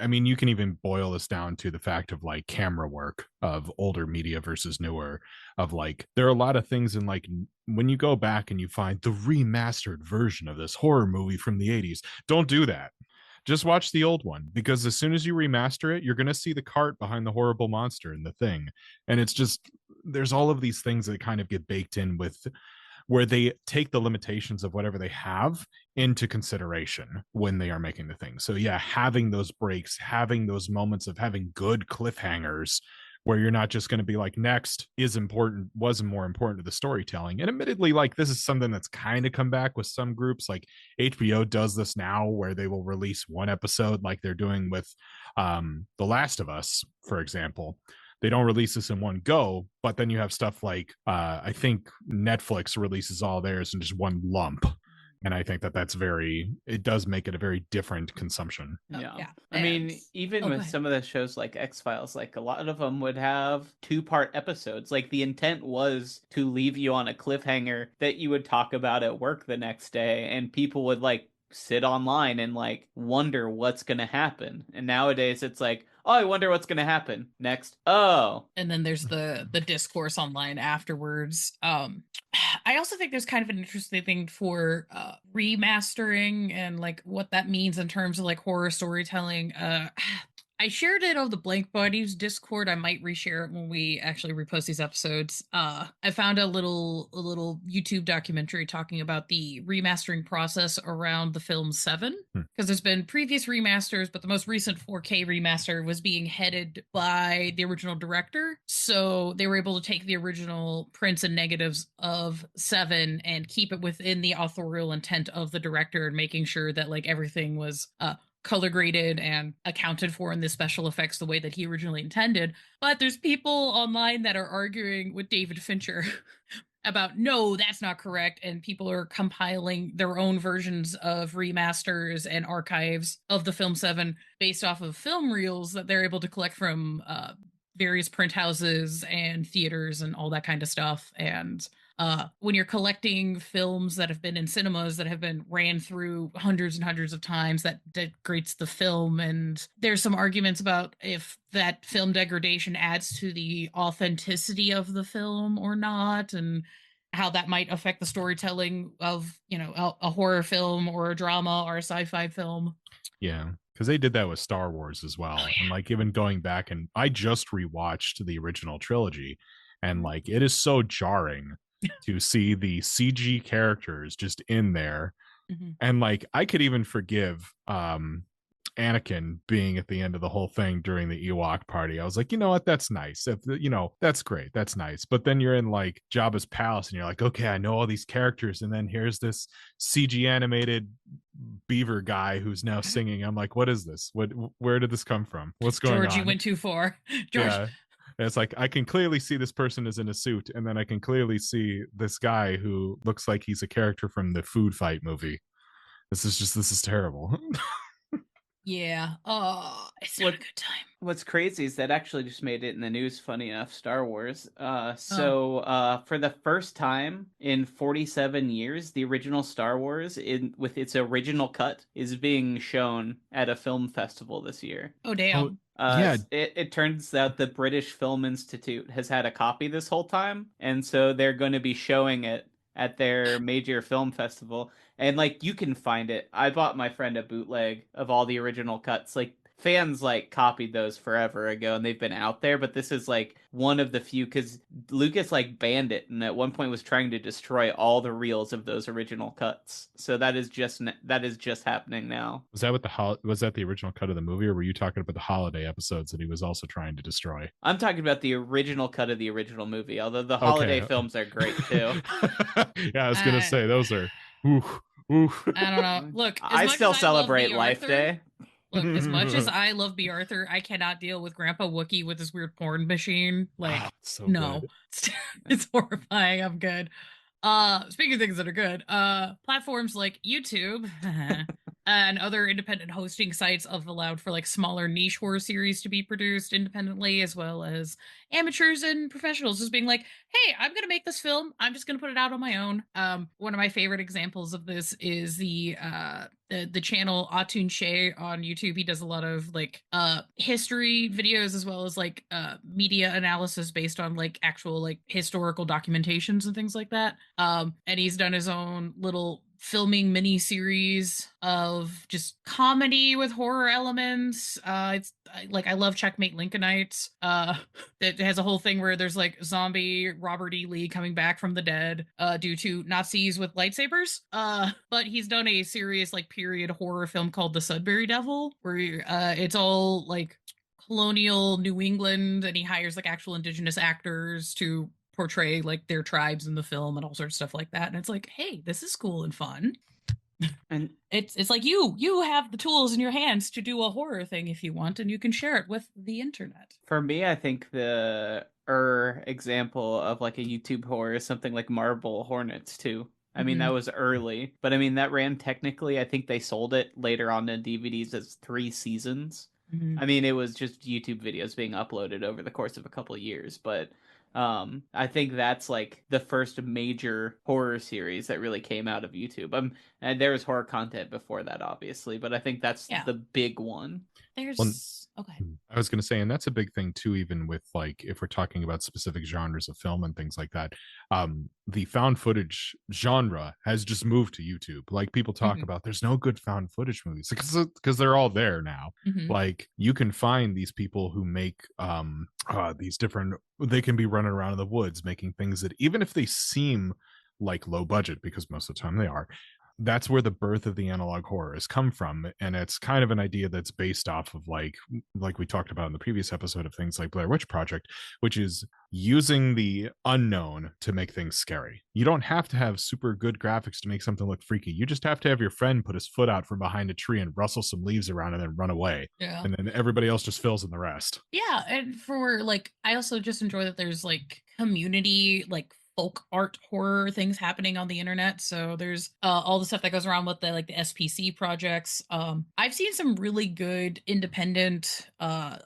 mean, you can even boil this down to the fact of like camera work of older media versus newer, of like there are a lot of things in like when you go back and you find the remastered version of this horror movie from the 80s, don't do that. Just watch the old one, because as soon as you remaster it, you're going to see the cart behind the horrible monster in the thing. And it's just, there's all of these things that kind of get baked in with where they take the limitations of whatever they have into consideration when they are making the thing. So yeah, having those breaks, having those moments of having good cliffhangers where you're not just going to be like, next was more important to the storytelling. And admittedly, like this is something that's kind of come back with some groups. Like HBO does this now where they will release one episode like they're doing with The Last of Us, for example. They don't release this in one go, but then you have stuff like I think Netflix releases all theirs in just one lump. And I think that it does make it a very different consumption. Yeah. I mean, even with some of the shows like X-Files, like a lot of them would have 2-part episodes. Like the intent was to leave you on a cliffhanger that you would talk about at work the next day, and people would like sit online and like wonder what's going to happen. And nowadays it's like, oh, I wonder what's going to happen next. Oh. And then there's the discourse online afterwards. I also think there's kind of an interesting thing for remastering and like what that means in terms of like horror storytelling. I shared it on the Blank Buddies Discord. I might reshare it when we actually repost these episodes. I found a little YouTube documentary talking about the remastering process around the film Seven, because there's been previous remasters, but the most recent 4K remaster was being headed by the original director. So they were able to take the original prints and negatives of Seven and keep it within the authorial intent of the director, and making sure that like everything was color graded and accounted for in the special effects the way that he originally intended. But there's people online that are arguing with David Fincher about, no, that's not correct, and people are compiling their own versions of remasters and archives of the film Seven based off of film reels that they're able to collect from various print houses and theaters and all that kind of stuff. And when you're collecting films that have been in cinemas that have been ran through hundreds and hundreds of times, that degrades the film. And there's some arguments about if that film degradation adds to the authenticity of the film or not, and how that might affect the storytelling of, you know, a horror film or a drama or a sci-fi film. Yeah, because they did that with Star Wars as well. Oh, yeah. And like even going back, and I just rewatched the original trilogy, and like it is so jarring to see the CG characters just in there. Mm-hmm. And like I could even forgive Anakin being at the end of the whole thing during the Ewok party. I was like, you know what, that's nice. If you know, that's great, that's nice. But then you're in like Jabba's palace and you're like, okay, I know all these characters, and then here's this CG animated beaver guy who's now singing. I'm like, what is this? Where did this come from? What's going on? George, you went too far. George. Yeah. It's like I can clearly see this person is in a suit, and then I can clearly see this guy who looks like he's a character from the Food Fight movie. This is terrible. Yeah. Oh, it's not a good time. What's crazy is that actually just made it in the news, funny enough, Star Wars. For the first time in 47 years, the original Star Wars, with its original cut, is being shown at a film festival this year. Oh, damn. Yeah. It turns out the British Film Institute has had a copy this whole time, and so they're going to be showing it at their major film festival. And like you can find it. I bought my friend a bootleg of all the original cuts. Like fans like copied those forever ago, and they've been out there, but this is like one of the few, because Lucas like banned it and at one point was trying to destroy all the reels of those original cuts. So that is just happening now. Was that the original cut of the movie, or were you talking about the holiday episodes that he was also trying to destroy? I'm talking about the original cut of the original movie, although the holiday films are great too. Yeah, I was gonna say those are oof. I don't know. Look, I still celebrate Life Day. Look, as much as I love B. Arthur, I cannot deal with Grandpa Wookie with his weird porn machine. Like, no, it's horrifying. I'm good. Speaking of things that are good, platforms like YouTube and other independent hosting sites have allowed for like smaller niche horror series to be produced independently, as well as amateurs and professionals just being like, hey, I'm gonna make this film, I'm just gonna put it out on my own. One of my favorite examples of this is the channel Atun Shea on YouTube. He does a lot of like history videos, as well as like media analysis based on like actual like historical documentations and things like that. And he's done his own little filming mini series of just comedy with horror elements. It's like, I love Checkmate Lincolnites. That has a whole thing where there's like zombie Robert E. Lee coming back from the dead due to Nazis with lightsabers. But he's done a serious like period horror film called The Sudbury Devil, where it's all like colonial New England, and he hires like actual indigenous actors to portray like their tribes in the film and all sorts of stuff like that. And it's like, hey, this is cool and fun. And it's like you have the tools in your hands to do a horror thing if you want, and you can share it with the internet. For me, I think the example of like a YouTube horror is something like Marble Hornets too. I mean, that was early, but I mean, that ran technically, I think they sold it later on in DVDs as 3 seasons. I mean, it was just YouTube videos being uploaded over the course of a couple of years, but I think that's like the first major horror series that really came out of YouTube. And there was horror content before that, obviously, but I think that's the big one. There's okay. I was going to say, and that's a big thing too, even with like if we're talking about specific genres of film and things like that. The found footage genre has just moved to YouTube. Like people talk about, there's no good found footage movies because they're all there now. Like you can find these people who make these different. They can be running around in the woods making things that even if they seem like low budget, because most of the time they are, that's where the birth of the analog horror has come from. And it's kind of an idea that's based off of like we talked about in the previous episode of things like Blair Witch Project, which is using the unknown to make things scary. You don't have to have super good graphics to make something look freaky. You just have to have your friend put his foot out from behind a tree and rustle some leaves around and then run away. Yeah. And then everybody else just fills in the rest. Yeah. And for like, I also just enjoy that there's like community, like folk art horror things happening on the internet. So there's all the stuff that goes around with the like the SPC projects. I've seen some really good independent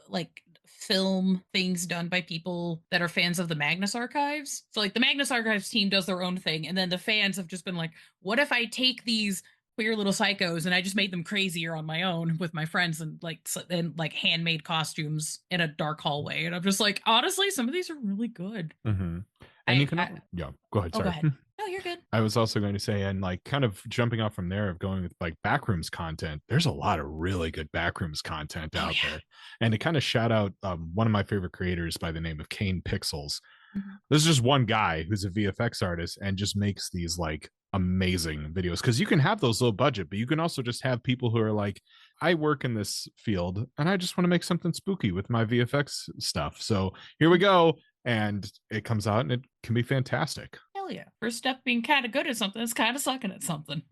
like film things done by people that are fans of the Magnus Archives. So like the Magnus Archives team does their own thing, and then the fans have just been like, what if I take these queer little psychos and I just made them crazier on my own with my friends and like handmade costumes in a dark hallway? And I'm just like, honestly, some of these are really good. And you can, go ahead. Sorry. Go ahead. No, you're good. I was also going to say, and like kind of jumping off from there of going with like backrooms content, there's a lot of really good backrooms content out there. And to kind of shout out one of my favorite creators by the name of Kane Pixels. There's just one guy who's a VFX artist and just makes these like amazing videos, because you can have those low budget, but you can also just have people who are like, I work in this field and I just want to make something spooky with my VFX stuff. So here we go. And it comes out and it can be fantastic. Hell yeah. First step being kind of good at something is kind of sucking at something.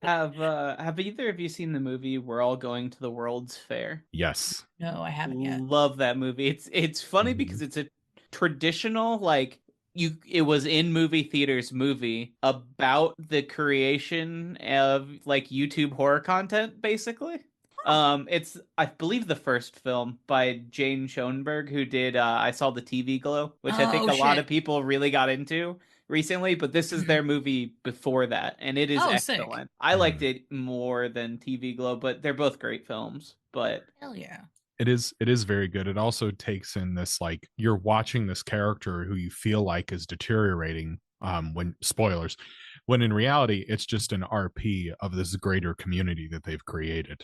Have either of you seen the movie We're All Going to the World's Fair? Yes. No, I haven't yet. Love that movie. It's funny because it's a traditional, like, it was in movie theaters movie about the creation of like YouTube horror content, basically. It's, I believe, the first film by Jane Schoenberg, who did I Saw the TV Glow, which I think a lot of people really got into recently, but this is their movie before that, and it is excellent. Sick. I liked it more than TV Glow, but they're both great films. But hell yeah. It is very good. It also takes in this, like, you're watching this character who you feel like is deteriorating, when spoilers, when in reality it's just an RP of this greater community that they've created.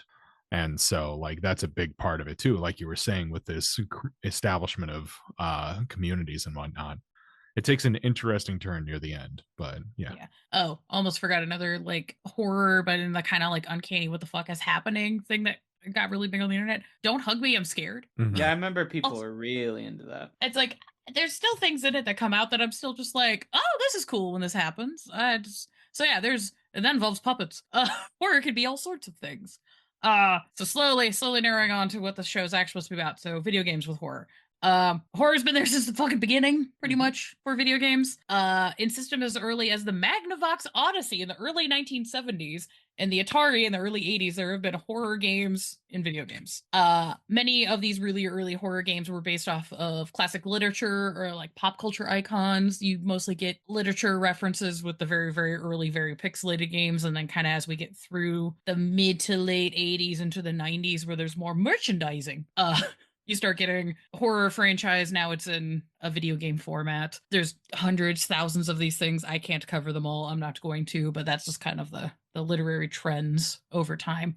And so like that's a big part of it too, like you were saying, with this establishment of communities and whatnot. It takes an interesting turn near the end, but yeah. Oh, almost forgot another like horror, but in the kind of like uncanny what the fuck is happening thing that got really big on the internet. Don't Hug Me, I'm Scared. Yeah, I remember people were really into that. It's like there's still things in it that come out that I'm still just like, oh, this is cool when this happens. So yeah, that involves puppets. Horror can be all sorts of things. So slowly narrowing on to what the show's actually supposed to be about. So video games with horror. Horror's been there since the fucking beginning, pretty much, for video games. In system as early as the Magnavox Odyssey in the early 1970s and the Atari in the early 80s, there have been horror games in video games. Many of these really early horror games were based off of classic literature or like pop culture icons. You mostly get literature references with the very, very early, very pixelated games. And then kind of as we get through the mid to late 80s into the 90s, where there's more merchandising, you start getting horror franchise. Now it's in a video game format. There's hundreds, thousands of these things. I can't cover them all. I'm not going to, but that's just kind of the literary trends over time.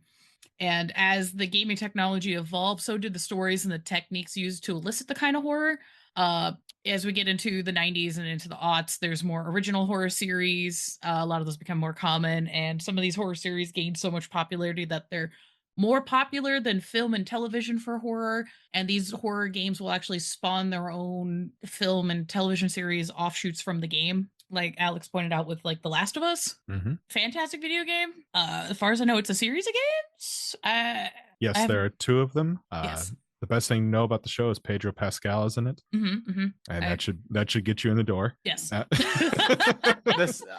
And as the gaming technology evolved, so did the stories and the techniques used to elicit the kind of horror. As we get into the 90s and into the aughts, there's more original horror series. A lot of those become more common. And some of these horror series gained so much popularity that they're more popular than film and television for horror, and these horror games will actually spawn their own film and television series offshoots from the game, like Alex pointed out with like The Last of Us. Fantastic video game. As far as I know, it's a series of games. Yes, there are 2 of them. Yes. The best thing to know about the show is Pedro Pascal is in it, and that should get you in the door. Yes.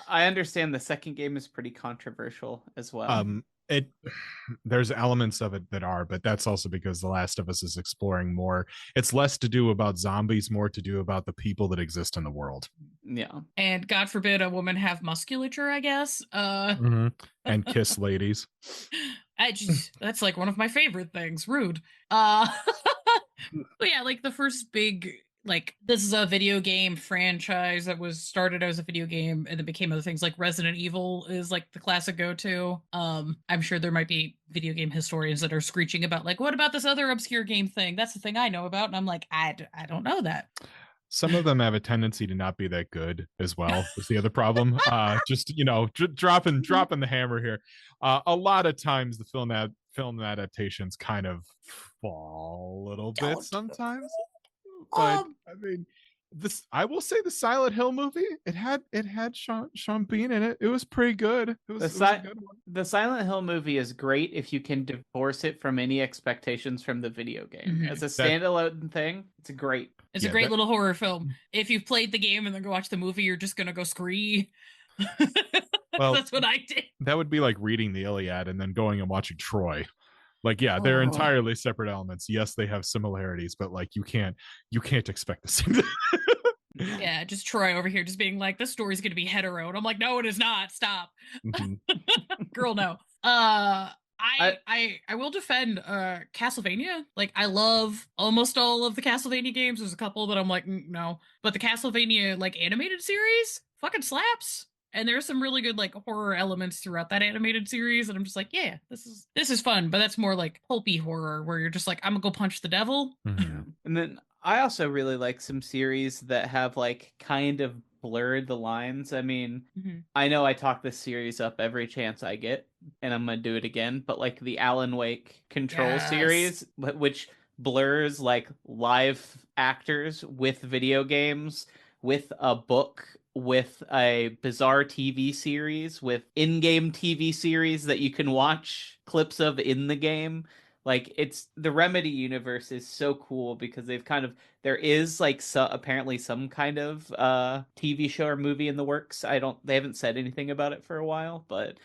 I understand the second game is pretty controversial as well. There's elements of it that are, but that's also because The Last of Us is exploring more. It's less to do about zombies, more to do about the people that exist in the world. Yeah. And God forbid a woman have musculature, I guess. And kiss ladies. That's like one of my favorite things. Rude. But yeah, like the first big, like, this is a video game franchise that was started as a video game and it became other things. Like Resident Evil is like the classic go-to. I'm sure there might be video game historians that are screeching about like, what about this other obscure game thing? That's the thing I know about. And I'm like, I don't know that. Some of them have a tendency to not be that good as well. Is the other problem. Just, dropping the hammer here. A lot of times the film adaptations kind of fall a little bit sometimes. But I mean, I will say the Silent Hill movie, it had Sean Bean in it. It was pretty good. It was a good one. The Silent Hill movie is great if you can divorce it from any expectations from the video game. As a standalone thing, it's great. It's a great little horror film. If you've played the game and then go watch the movie, you're just gonna go scree. Well, that's what I did. That would be like reading the Iliad and then going and watching Troy. Like, yeah, they're entirely separate elements. Yes, they have similarities, but like you can't expect the same thing. Yeah, just Troy over here just being like, this story's gonna be hetero. And I'm like, no, it is not. Stop. Girl, no. I will defend Castlevania. Like, I love almost all of the Castlevania games. There's a couple that I'm like, no. But the Castlevania like animated series fucking slaps. And there's some really good like horror elements throughout that animated series, and I'm just like, yeah, this is fun. But that's more like pulpy horror, where you're just like, I'm gonna go punch the devil. And then I also really like some series that have like kind of blurred the lines. I mean, I know I talk this series up every chance I get, and I'm gonna do it again. But like the Alan Wake Control series, which blurs like live actors with video games, with a book, with a bizarre TV series, with in-game TV series that you can watch clips of in the game. Like, it's the Remedy universe is so cool because there is like apparently some kind of TV show or movie in the works. They haven't said anything about it for a while, but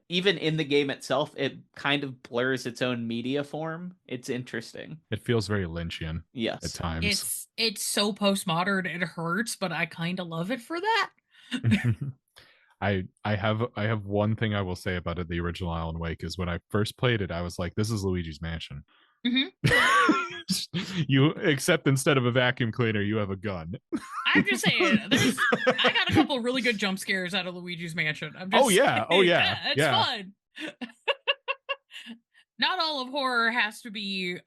even in the game itself, it kind of blurs its own media form. It's interesting. It feels very Lynchian. Yes. At times. It's so postmodern, it hurts, but I kind of love it for that. I have one thing I will say about it. The original Alan Wake is when I first played it, I was like, this is Luigi's Mansion. You, except instead of a vacuum cleaner, you have a gun. I'm just saying, I got a couple really good jump scares out of Luigi's Mansion. It's fun. Not all of horror has to be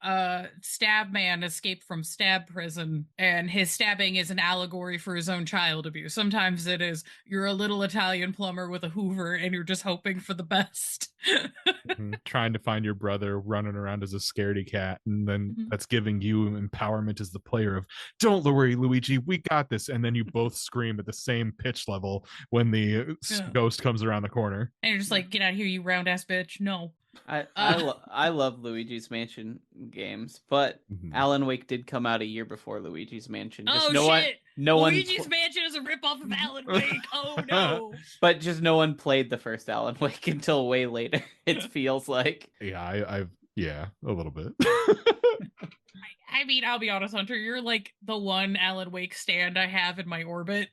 Stab Man escaped from stab prison and his stabbing is an allegory for his own child abuse. Sometimes it is you're a little Italian plumber with a Hoover and you're just hoping for the best. Trying to find your brother running around as a scaredy cat, and then that's giving you empowerment as the player of, don't worry, Luigi, we got this. And then you both scream at the same pitch level when the ghost comes around the corner. And you're just like, get out of here, you round ass bitch. No. I love Luigi's Mansion games, but Alan Wake did come out a year before Luigi's Mansion. Just Luigi's Mansion is a ripoff of Alan Wake. Oh no! But just no one played the first Alan Wake until way later. It feels like. Yeah, a little bit. I mean, I'll be honest, Hunter. You're like the one Alan Wake stand I have in my orbit.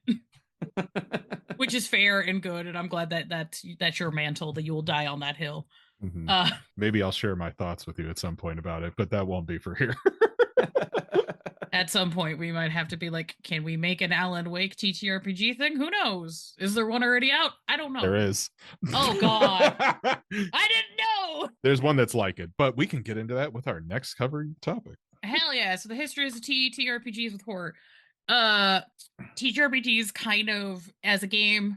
Which is fair and good, and I'm glad that's your mantle, that you will die on that hill. Maybe I'll share my thoughts with you at some point about it, but that won't be for here. At some point, we might have to be like, can we make an Alan Wake TTRPG thing? Who knows? Is there one already out? I don't know. There is. Oh, God. I didn't know. There's one that's like it, but we can get into that with our next covering topic. Hell yeah. So the history of TTRPGs with horror. TTRPGs kind of as a game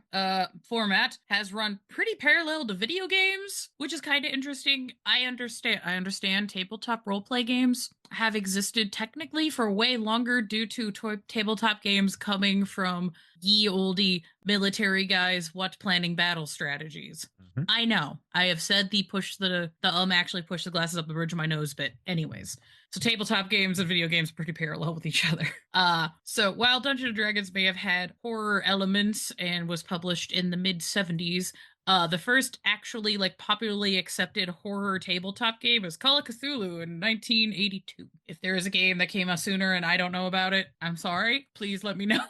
format has run pretty parallel to video games, which is kind of interesting. I understand tabletop roleplay games have existed technically for way longer due to tabletop games coming from ye olde military guys what planning battle strategies. Mm-hmm. I know. I have said the actually push the glasses up the bridge of my nose bit. Anyways. So tabletop games and video games are pretty parallel with each other. So while Dungeons & Dragons may have had horror elements and was published in the mid-70s, the first actually like popularly accepted horror tabletop game is Call of Cthulhu in 1982. If there is a game that came out sooner and I don't know about it, I'm sorry. Please let me know.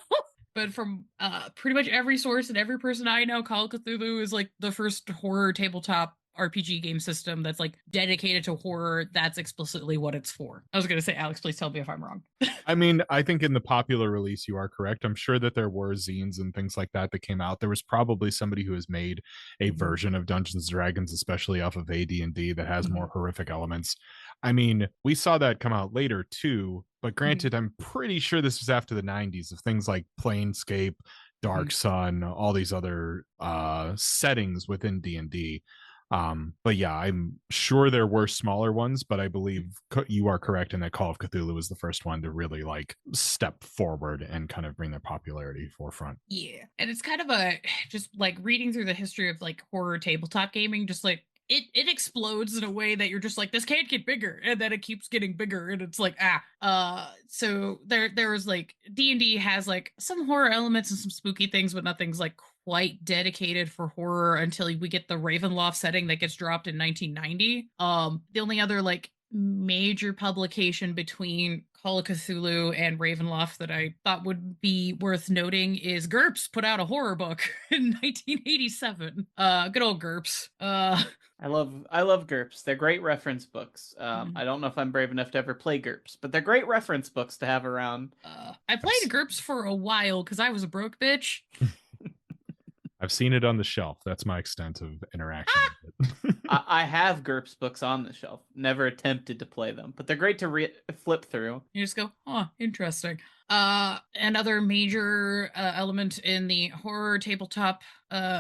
But from pretty much every source and every person I know, Call of Cthulhu is like the first horror tabletop RPG game system that's like dedicated to horror. That's explicitly what it's for. I was going to say, Alex, please tell me if I'm wrong. I mean, I think in the popular release, you are correct. I'm sure that there were zines and things like that came out. There was probably somebody who has made a version of Dungeons & Dragons, especially off of AD&D, that has more horrific elements. I mean, we saw that come out later too, but granted, I'm pretty sure this was after the 90s of things like Planescape, Dark Sun, all these other settings within D&D. But yeah, I'm sure there were smaller ones, but I believe you are correct in that Call of Cthulhu was the first one to really like step forward and kind of bring their popularity forefront. Yeah. And it's kind of just like reading through the history of like horror tabletop gaming, just like it explodes in a way that you're just like, this can't get bigger, and then it keeps getting bigger, and it's like so there was like D&D has like some horror elements and some spooky things, but nothing's like quite dedicated for horror until we get the Ravenloft setting that gets dropped in 1990. The only other like major publication between Call of Cthulhu and Ravenloft that I thought would be worth noting is GURPS put out a horror book in 1987. Good old GURPS. I love GURPS. They're great reference books. I don't know if I'm brave enough to ever play GURPS, but they're great reference books to have around. I played GURPS for a while because I was a broke bitch. I've seen it on the shelf. That's my extent of interaction with it. I have GURPS books on the shelf. Never attempted to play them, but they're great to flip through. You just go, oh, interesting. Another major element in the horror tabletop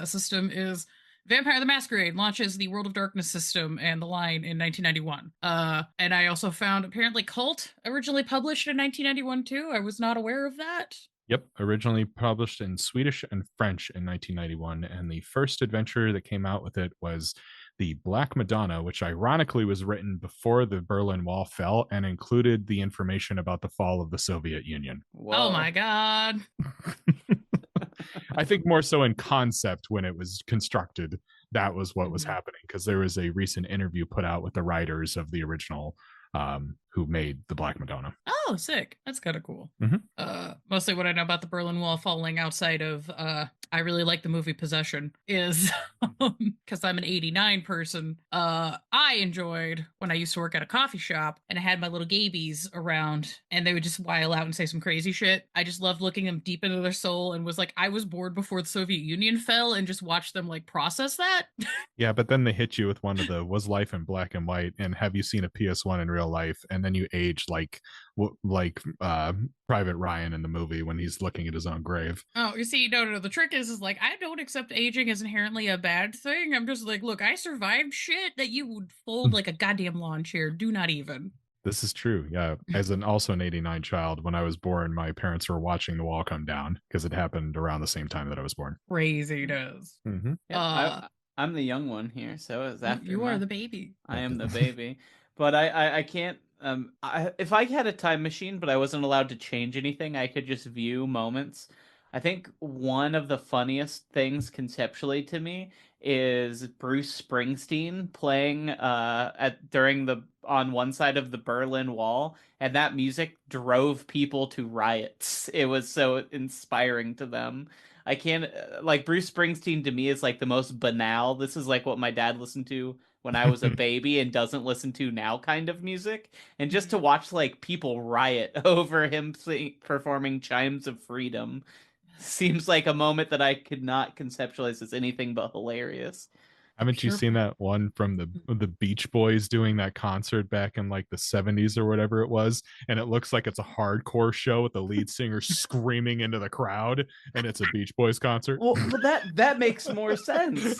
system is Vampire the Masquerade launches the World of Darkness system and the line in 1991. And I also found apparently Cult originally published in 1991 too. I was not aware of that. Yep, originally published in Swedish and French in 1991, and the first adventure that came out with it was the Black Madonna, which ironically was written before the Berlin Wall fell and included the information about the fall of the Soviet Union. Whoa. Oh my God. I think more so in concept when it was constructed, that was what was happening, because there was a recent interview put out with the writers of the original who made the Black Madonna. Oh, sick. That's kind of cool. Mostly what I know about the Berlin Wall falling outside of I really like the movie Possession is because I'm an 89 person. I enjoyed when I used to work at a coffee shop and I had my little gabies around and they would just while out and say some crazy shit. I just loved looking them deep into their soul and was like, I was bored before the Soviet Union fell and just watched them like process that. Yeah, but then they hit you with one of the was life in black and white and have you seen a PS1 in real life, and then you age like Private Ryan in the movie when he's looking at his own grave. Oh, you see, no. The trick is like I don't accept aging as inherently a bad thing. I'm just like, look, I survived shit that you would fold like a goddamn lawn chair. Do not even. This is true. Yeah, as an 89 child, when I was born, my parents were watching the wall come down because it happened around the same time that I was born. Craziness. Mm-hmm. Yeah, I'm the young one here, so it's after you are the baby. I am the baby, but I can't. If I had a time machine, but I wasn't allowed to change anything, I could just view moments. I think one of the funniest things conceptually to me is Bruce Springsteen playing on one side of the Berlin Wall, and that music drove people to riots. It was so inspiring to them. I can't like Bruce Springsteen to me is like the most banal. This is like what my dad listened to when I was a baby and doesn't listen to now kind of music. And just to watch like people riot over him performing Chimes of Freedom seems like a moment that I could not conceptualize as anything but hilarious. Haven't you seen that one from the Beach Boys doing that concert back in like the 70s or whatever it was? And it looks like it's a hardcore show with the lead singer screaming into the crowd, and it's a Beach Boys concert. Well, that makes more sense.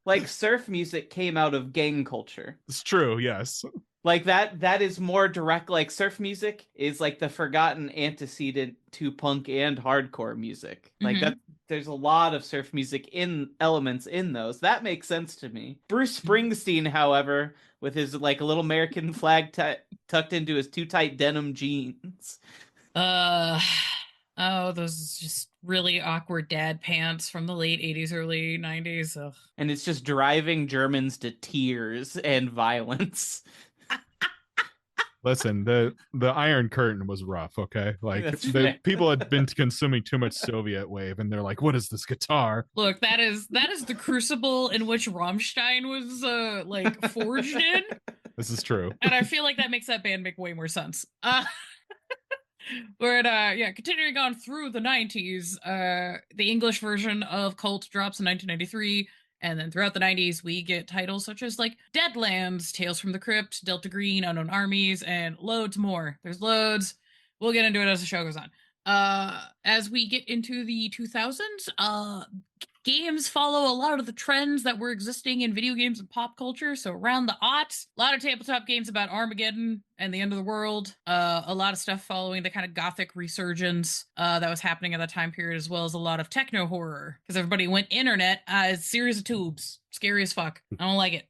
Like surf music came out of gang culture. It's true, yes. Like that is more direct. Like surf music is like the forgotten antecedent to punk and hardcore music. Like that, there's a lot of surf music in elements in those. That makes sense to me. Bruce Springsteen, however, with his like little American flag tucked into his too tight denim jeans. Oh, those just really awkward dad pants from the late 80s, early 90s. Ugh. And it's just driving Germans to tears and violence. Listen, the Iron Curtain was rough, okay? Like people had been consuming too much Soviet wave and they're like, what is this guitar? Look, that is the crucible in which Rammstein was like forged in. This is true. And I feel like that makes that band make way more sense. But yeah, continuing on through the 90s, the English version of Cult drops in 1993. And then throughout the 90s, we get titles such as like Deadlands, Tales from the Crypt, Delta Green, Unknown Armies, and loads more. There's loads. We'll get into it as the show goes on. As we get into the 2000s, games follow a lot of the trends that were existing in video games and pop culture. So around the aughts, a lot of tabletop games about Armageddon and the end of the world. A lot of stuff following the kind of gothic resurgence that was happening at that time period, as well as a lot of techno horror, because everybody went internet as a series of tubes. Scary as fuck. I don't like it.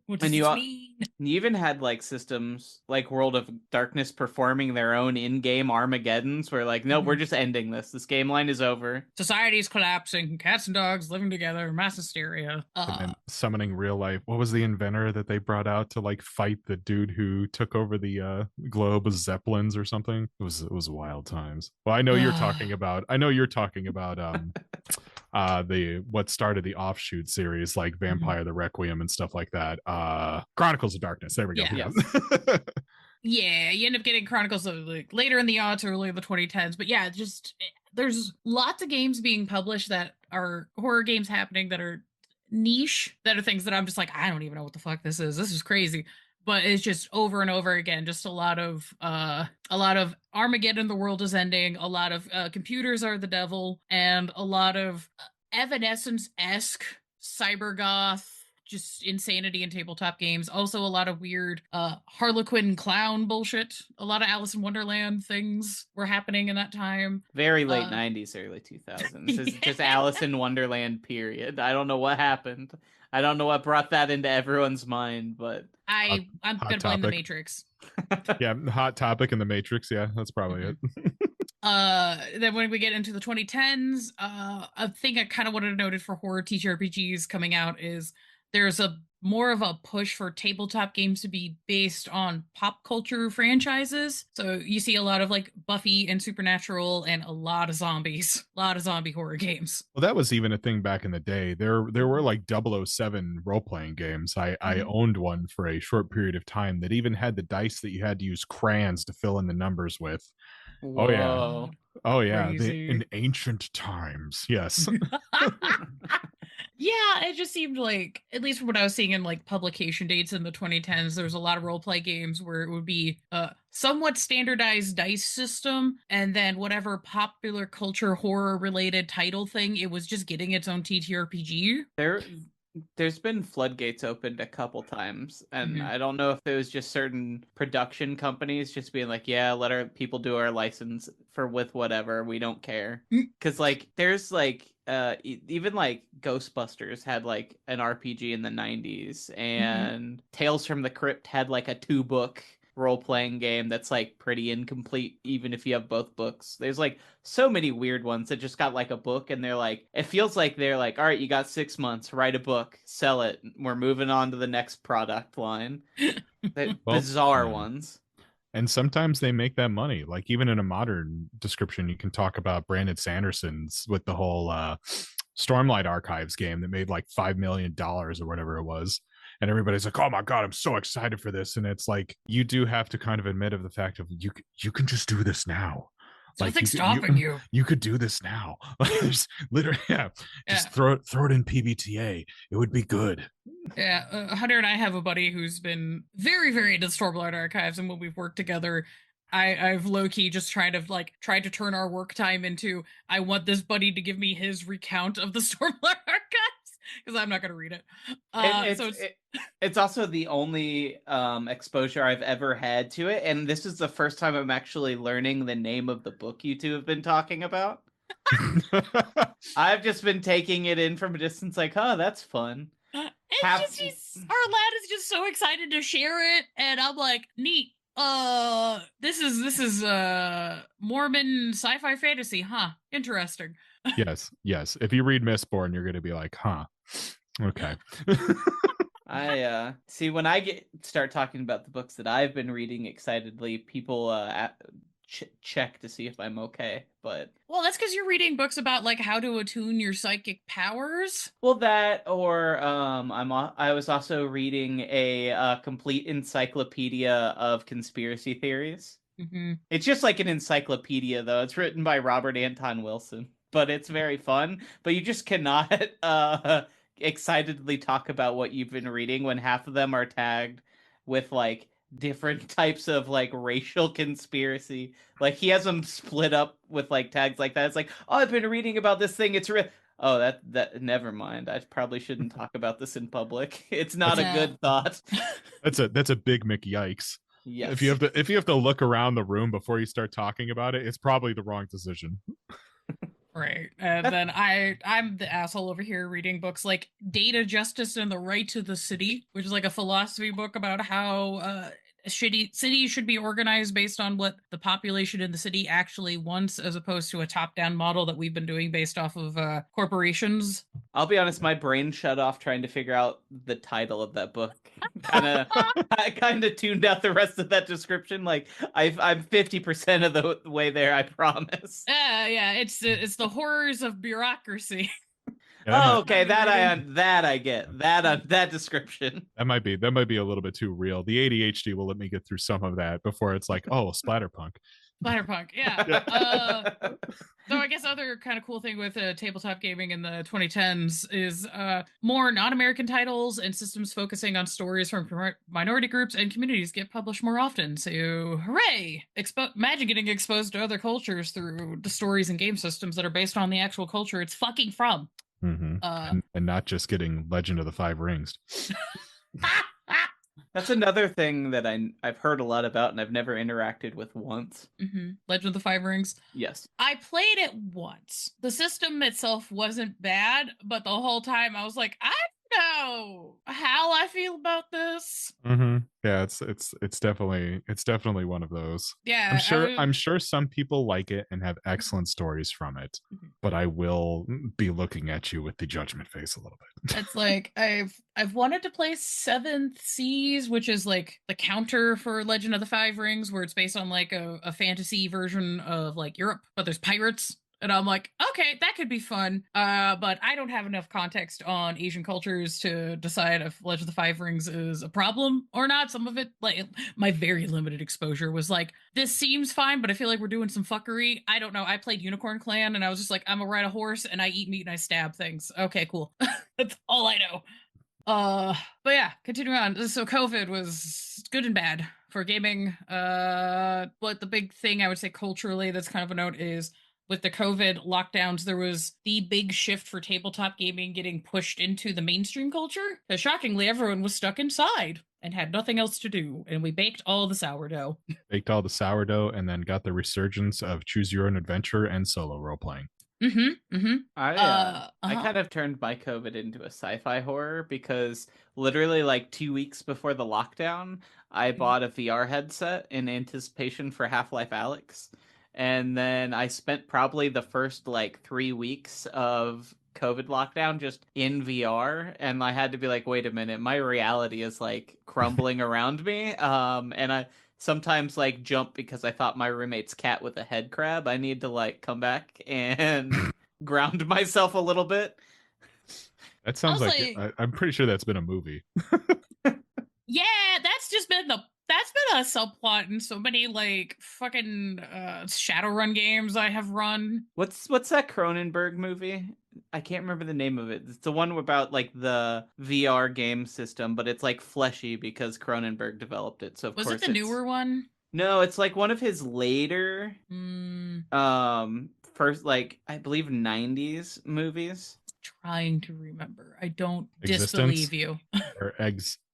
What does this mean? You even had like systems like World of Darkness performing their own in-game Armageddons where like, no, we're just ending this. This game line is over. Society's collapsing. Cats and dogs living together. Mass hysteria. And then summoning real life. What was the inventor that they brought out to like fight the dude who took over the globe as Zeppelins or something? It was wild times. Well, I know you're talking about the what started the offshoot series like Vampire the Requiem and stuff like that. Chronicles of Darkness. There we go. Yeah. Yeah, you end up getting Chronicles of like later in the aughts, early in the 2010s. But yeah, just there's lots of games being published that are horror games happening that are niche, that are things that I'm just like, I don't even know what the fuck this is. This is crazy. But it's just over and over again, just a lot of Armageddon, the world is ending, a lot of computers are the devil, and a lot of Evanescence-esque cybergoth, just insanity in tabletop games. Also a lot of weird Harlequin clown bullshit. A lot of Alice in Wonderland things were happening in that time. Very late 90s, early 2000s. It's just Alice in Wonderland, period. I don't know what happened. I don't know what brought that into everyone's mind, but I'm gonna blame the Matrix. Yeah, Hot Topic and the Matrix. Yeah, that's probably it. Then when we get into the 2010s, a thing I kind of wanted to note for horror TTRPGs coming out is there's a more of a push for tabletop games to be based on pop culture franchises. So you see a lot of like Buffy and Supernatural and a lot of zombies, a lot of zombie horror games. Well, that was even a thing back in the day. There were like 007 role-playing games. I owned one for a short period of time that even had the dice that you had to use crayons to fill in the numbers with. Whoa. Oh yeah. In ancient times. Yes. Yeah, it just seemed like, at least from what I was seeing in like publication dates in the 2010s, there was a lot of roleplay games where it would be a somewhat standardized dice system, and then whatever popular culture horror related title thing, it was just getting its own TTRPG. There's been floodgates opened a couple times, and I don't know if it was just certain production companies just being like, yeah, let our people do our license with whatever, we don't care. Because like there's like even like Ghostbusters had like an RPG in the 90s, and Tales from the Crypt had like a 2-book role-playing game that's like pretty incomplete even if you have both books. There's like so many weird ones that just got like a book, and they're like, it feels like they're like, all right, you got 6 months, write a book, sell it, we're moving on to the next product line. Bizarre ones. And sometimes they make that money. Like even in a modern description, you can talk about Brandon Sanderson's with the whole Stormlight Archives game that made like $5 million or whatever it was. And everybody's like, oh my God, I'm so excited for this. And it's like, you do have to kind of admit of the fact of you can just do this now. Like nothing's stopping you. You could do this now. There's literally, just throw it in PBTA. It would be good. Yeah, Hunter and I have a buddy who's been very, very into Stormlight Archives, and when we've worked together, I've low-key just tried to turn our work time into, I want this buddy to give me his recount of the Stormlight Archives. because I'm not going to read it. It's also the only exposure I've ever had to it, and this is the first time I'm actually learning the name of the book you two have been talking about. I've just been taking it in from a distance, like, oh, that's fun. It's just our lad is just so excited to share it, and I'm like, neat. This is Mormon sci-fi fantasy, huh? Interesting. Yes. If you read Mistborn, you're gonna be like, huh. Okay. I see when I start talking about the books that I've been reading excitedly, people check to see if I'm okay. But well, that's because you're reading books about like how to attune your psychic powers. Well, that or I was also reading a complete encyclopedia of conspiracy theories. Mm-hmm. It's just like an encyclopedia, though. It's written by Robert Anton Wilson, but it's very fun. But you just cannot excitedly talk about what you've been reading when half of them are tagged with like different types of like racial conspiracy. Like he has them split up with like tags like that. It's like, oh, I've been reading about this thing. It's real. Oh, that never mind. I probably shouldn't talk about this in public. It's not a good thought. That's a big McYikes. Yes. If you have to look around the room before you start talking about it, it's probably the wrong decision. Right. And then I'm the asshole over here reading books like Data Justice and the Right to the City, which is like a philosophy book about how cities should be organized based on what the population in the city actually wants, as opposed to a top-down model that we've been doing based off of corporations. I'll be honest, my brain shut off trying to figure out the title of that book. I kind of tuned out the rest of that description. Like I'm 50% of the way there, I promise. Yeah, it's the horrors of bureaucracy. Oh, okay, that I get that description. That might be a little bit too real. The ADHD will let me get through some of that before it's like, oh, splatterpunk. Splatterpunk, yeah. So I guess other kind of cool thing with tabletop gaming in the 2010s is more non-American titles and systems focusing on stories from minority groups and communities get published more often. So hooray! Imagine getting exposed to other cultures through the stories and game systems that are based on the actual culture it's fucking from. Mm-hmm. And not just getting Legend of the Five Rings. That's another thing that I've heard a lot about and I've never interacted with once. Mm-hmm. Legend of the Five Rings? Yes. I played it once. The system itself wasn't bad, but the whole time I was like, I don't know how I feel about this. Mm-hmm. Yeah, it's definitely one of those. Yeah, I'm sure some people like it and have excellent stories from it, but I will be looking at you with the judgment face a little bit. It's like I've wanted to play Seventh Seas, which is like the counter for Legend of the Five Rings, where it's based on like a fantasy version of like Europe, but there's pirates. And I'm like, okay, that could be fun. But I don't have enough context on Asian cultures to decide if Legend of the Five Rings is a problem or not. Some of it, like my very limited exposure was like, this seems fine, but I feel like we're doing some fuckery. I don't know. I played Unicorn Clan and I was just like, I'm gonna ride a horse and I eat meat and I stab things. Okay, cool. That's all I know. But yeah, continuing on. So COVID was good and bad for gaming. But the big thing I would say culturally that's kind of a note is with the COVID lockdowns, there was the big shift for tabletop gaming getting pushed into the mainstream culture. Because shockingly, everyone was stuck inside and had nothing else to do. And we baked all the sourdough. And then got the resurgence of choose your own adventure and solo role playing. I kind of turned my COVID into a sci-fi horror because literally like 2 weeks before the lockdown, I bought a VR headset in anticipation for Half-Life Alyx. And then I spent probably the first like 3 weeks of COVID lockdown just in VR. And I had to be like, wait a minute, my reality is like crumbling around me. And I sometimes like jump because I thought my roommate's cat was a head crab. I need to like come back and ground myself a little bit. That sounds like I'm pretty sure that's been a movie. Yeah, that's been a subplot in so many like fucking Shadowrun games I have run. What's that Cronenberg movie? I can't remember the name of it. It's the one about like the VR game system, but it's like fleshy because Cronenberg developed it. So of course, was it the newer one? No, it's like one of his later, first like I believe 90s movies. trying to remember. I don't Existence? disbelieve you. Or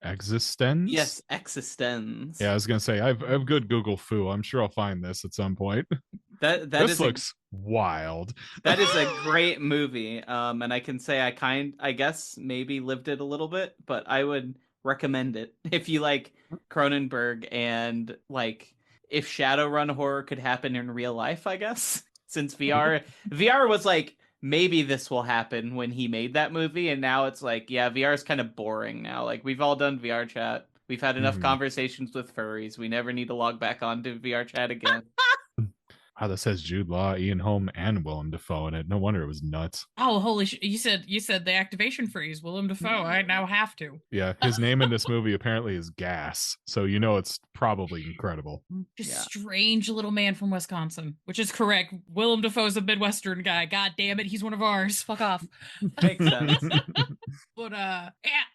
existence? Yes, existence. Yeah, I was gonna say I've good Google foo. I'm sure I'll find this at some point. This looks wild. That is a great movie. And I can say I guess maybe lived it a little bit, but I would recommend it if you like Cronenberg and like if Shadowrun horror could happen in real life, I guess. Since VR was like maybe this will happen when he made that movie, and now it's like, yeah, VR is kind of boring now. Like we've all done VR chat. We've had enough conversations with furries. We never need to log back onto VR chat again. Wow, this says Jude Law, Ian Holm, and Willem Dafoe in it. No wonder it was nuts. Oh, holy shit. You said the activation freeze, Willem Dafoe. I now have to. Yeah, his name in this movie apparently is Gas. So you know it's probably incredible. Just strange little man from Wisconsin, which is correct. Willem Dafoe's a Midwestern guy. God damn it, he's one of ours. Fuck off. Makes sense. But yeah,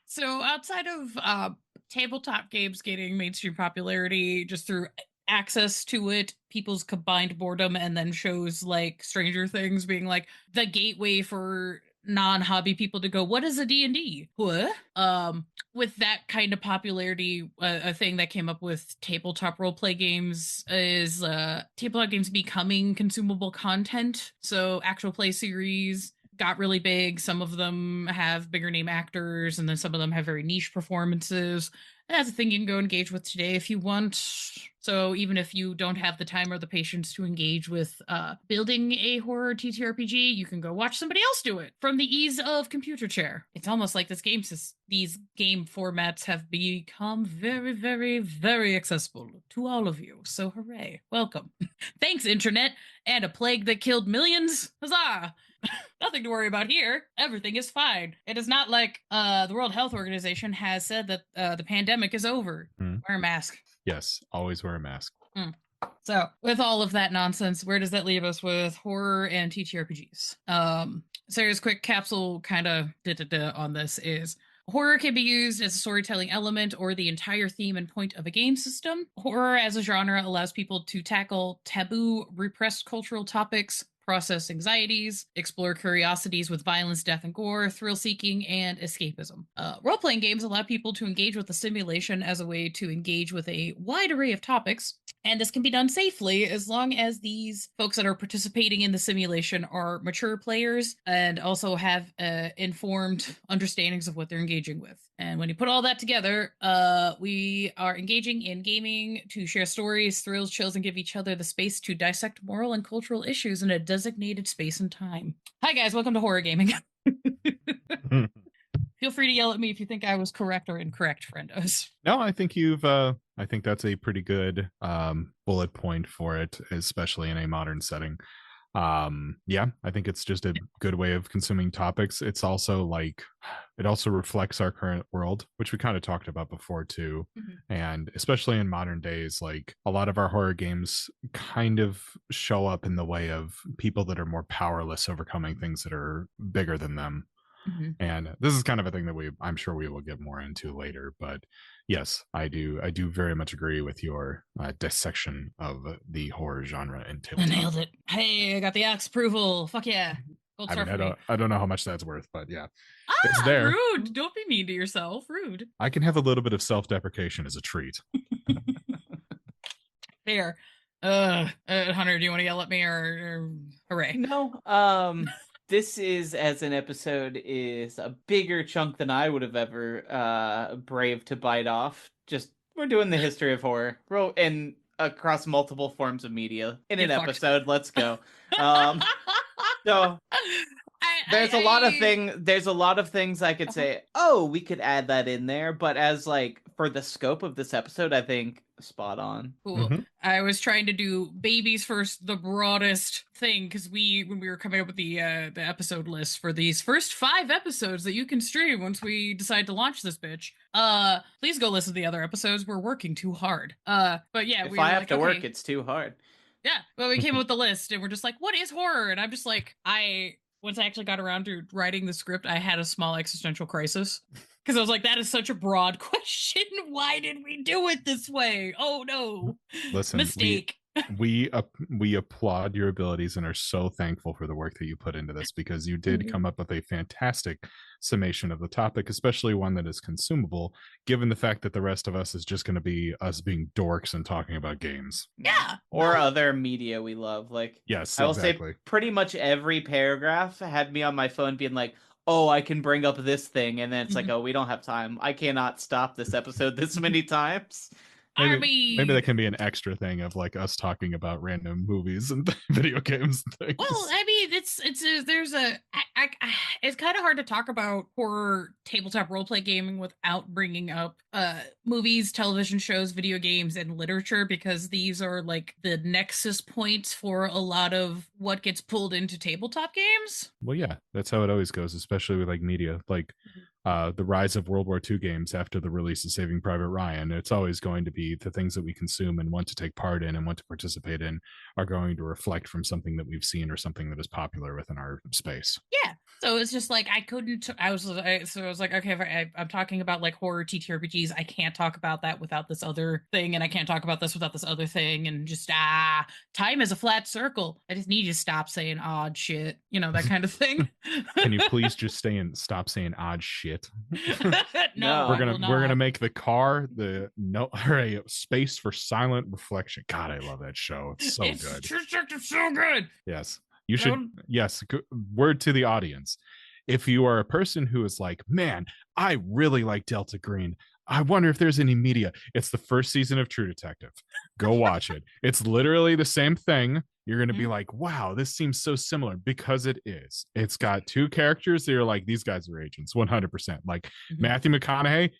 so outside of tabletop games gaining mainstream popularity just through access to it, people's combined boredom, and then shows like Stranger Things being like the gateway for non-hobby people to go, what is a D&D? What? With that kind of popularity, a thing that came up with tabletop roleplay games is tabletop games becoming consumable content. So actual play series got really big. Some of them have bigger name actors, and then some of them have very niche performances. And that's a thing you can go engage with today if you want. So even if you don't have the time or the patience to engage with building a horror TTRPG, you can go watch somebody else do it from the ease of computer chair. It's almost like these game formats have become very, very, very accessible to all of you. So hooray. Welcome. Thanks, Internet, and a plague that killed millions. Huzzah! Nothing to worry about here. Everything is fine. It is not like the World Health Organization has said that the pandemic is over. Wear a mask. Yes, always wear a mask. So, with all of that nonsense, where does that leave us with horror and TTRPGs? Sarah's quick capsule kind of on this is horror can be used as a storytelling element or the entire theme and point of a game system. Horror as a genre allows people to tackle taboo, repressed cultural topics, process anxieties, explore curiosities with violence, death, and gore, thrill-seeking, and escapism. Role-playing games allow people to engage with the simulation as a way to engage with a wide array of topics, and this can be done safely as long as these folks that are participating in the simulation are mature players and also have informed understandings of what they're engaging with. And when you put all that together, we are engaging in gaming to share stories, thrills, chills, and give each other the space to dissect moral and cultural issues in a designated space and time. Hi guys, welcome to Horror Gaming. Feel free to yell at me if you think I was correct or incorrect, friendos. No, I think I think that's a pretty good bullet point for it, especially in a modern setting. Yeah, I think it's just a good way of consuming topics. It's also like, it also reflects our current world, which we kind of talked about before too. And especially in modern days, like a lot of our horror games kind of show up in the way of people that are more powerless overcoming things that are bigger than them. And this is kind of a thing that I'm sure we will get more into later, but yes, I do very much agree with your dissection of the horror genre in tabletop. I nailed it. Hey, I got the Axe approval. Fuck yeah. I don't know how much that's worth, but yeah. It's there. Rude. Don't be mean to yourself. Rude. I can have a little bit of self-deprecation as a treat. There. Hunter, do you want to yell at me or hooray? No. This is, as an episode, is a bigger chunk than I would have ever braved to bite off. Just, we're doing the history of horror and across multiple forms of media in an episode. Let's go. So there's a lot of things I could say, oh, we could add that in there, but as like for the scope of this episode, I think spot on. Cool. I was trying to do babies first, the broadest thing, because when we were coming up with the episode list for these first 5 episodes that you can stream once we decide to launch this bitch, please go listen to the other episodes. We're working too hard. But yeah, if I have to work, it's too hard. Yeah, but we came up with the list and we're just like, what is horror? And I'm just like, once I actually got around to writing the script, I had a small existential crisis. Because I was like, that is such a broad question. Why did we do it this way? Oh, no. Listen, mistake. we applaud your abilities and are so thankful for the work that you put into this, because you did come up with a fantastic summation of the topic, especially one that is consumable, given the fact that the rest of us is just going to be us being dorks and talking about games. Yeah. Or other media we love. Like, yes, I will exactly. say pretty much every paragraph had me on my phone being like, oh, I can bring up this thing. And then it's like, oh, we don't have time. I cannot stop this episode this many times. Maybe that can be an extra thing of like us talking about random movies and video games and things. Well, I mean, it's kind of hard to talk about horror tabletop roleplay gaming without bringing up movies, television shows, video games, and literature, because these are like the nexus points for a lot of what gets pulled into tabletop games. Well, yeah, that's how it always goes, especially with like media. Like the rise of World War II games after the release of Saving Private Ryan, it's always going to be the things that we consume and want to take part in and want to participate in are going to reflect from something that we've seen or something that is popular within our space. Yeah. So it's just like I was like, okay, if I'm talking about like horror TTRPGs, I can't talk about that without this other thing, and I can't talk about this without this other thing, and just time is a flat circle. I just need you to stop saying odd shit, that kind of thing. Can you please just stop saying odd shit? No, we're gonna make the car a space for silent reflection. God, I love that show. It's so good. It's so good. Yes. You should, yes, word to the audience. If you are a person who is like, man, I really like Delta Green, I wonder if there's any media. It's the first season of True Detective. Go watch it. It's literally the same thing. You're going to be like, wow, this seems so similar, because it is. It's got two characters that are like, these guys are agents, 100%. Like Matthew McConaughey,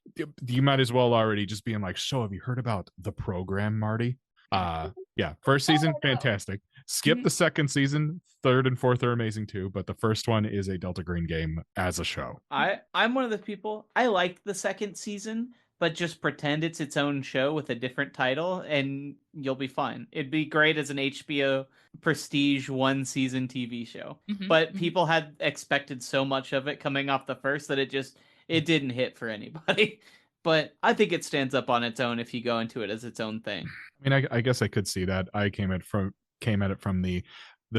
you might as well already just being like, so have you heard about The Program, Marty? Yeah, first season, fantastic. Skip the second season. Third and fourth are amazing too, but the first one is a Delta Green game as a show. I'm one of the people, I liked the second season, but just pretend it's its own show with a different title and you'll be fine. It'd be great as an HBO prestige one season TV show. But people had expected so much of it coming off the first that it didn't hit for anybody. But I think it stands up on its own if you go into it as its own thing. I mean, I guess I could see that. I came at it from the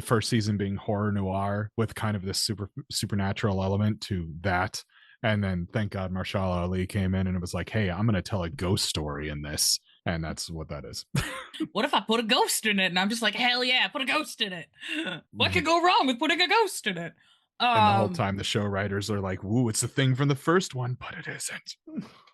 first season being horror noir with kind of this supernatural element to that. And then thank God Mahershala Ali came in and it was like, hey, I'm going to tell a ghost story in this. And that's what that is. What if I put a ghost in it? And I'm just like, hell yeah, put a ghost in it. What could go wrong with putting a ghost in it? And the whole time the show writers are like, woo, it's the thing from the first one, but it isn't.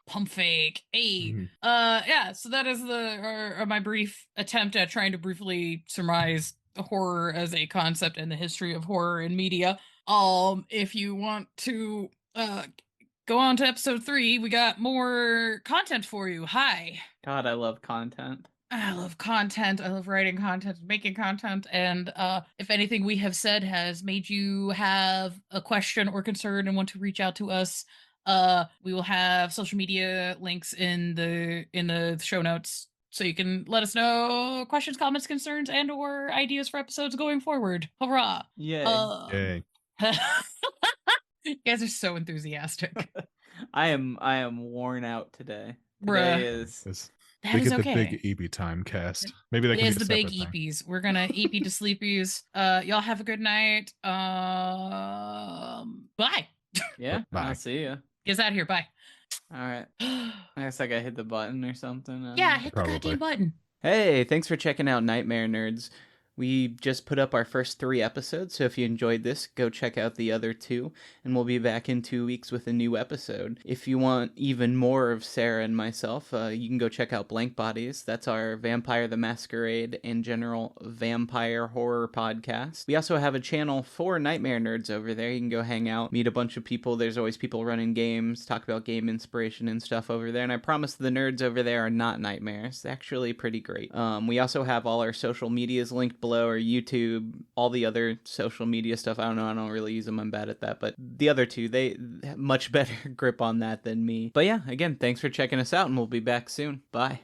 Pump fake. Hey. Yeah, so that is my brief attempt at trying to briefly surmise horror as a concept and the history of horror in media. If you want to go on to episode 3, we got more content for you. Hi. God, I love content. I love content. I love writing content, making content. And if anything we have said has made you have a question or concern and want to reach out to us, we will have social media links in the show notes, so you can let us know questions, comments, concerns, and or ideas for episodes going forward. Hurrah! Yay! Yay! You guys are so enthusiastic. I am worn out today. Today is that we is get okay. The big EP time cast. Maybe that it can is be the big thing. EPs. We're gonna EP to sleepies. Y'all have a good night. Bye. Yeah. Bye. I'll see you. Get us out of here. Bye. All right. I guess I gotta hit the button or something. Yeah, hit the goddamn button. Hey, thanks for checking out Nightmare Nerds. We just put up our first 3 episodes, so if you enjoyed this, go check out the other 2, and we'll be back in 2 weeks with a new episode. If you want even more of Sarah and myself, you can go check out Blank Bodies. That's our Vampire the Masquerade and general vampire horror podcast. We also have a channel for Nightmare Nerds over there. You can go hang out, meet a bunch of people. There's always people running games, talk about game inspiration and stuff over there, and I promise the nerds over there are not nightmares. It's actually pretty great. We also have all our social medias linked below, or YouTube, all the other social media stuff. I don't know, I don't really use them, I'm bad at that, but the other 2, they have much better grip on that than me. But yeah, again, thanks for checking us out, and we'll be back soon. Bye.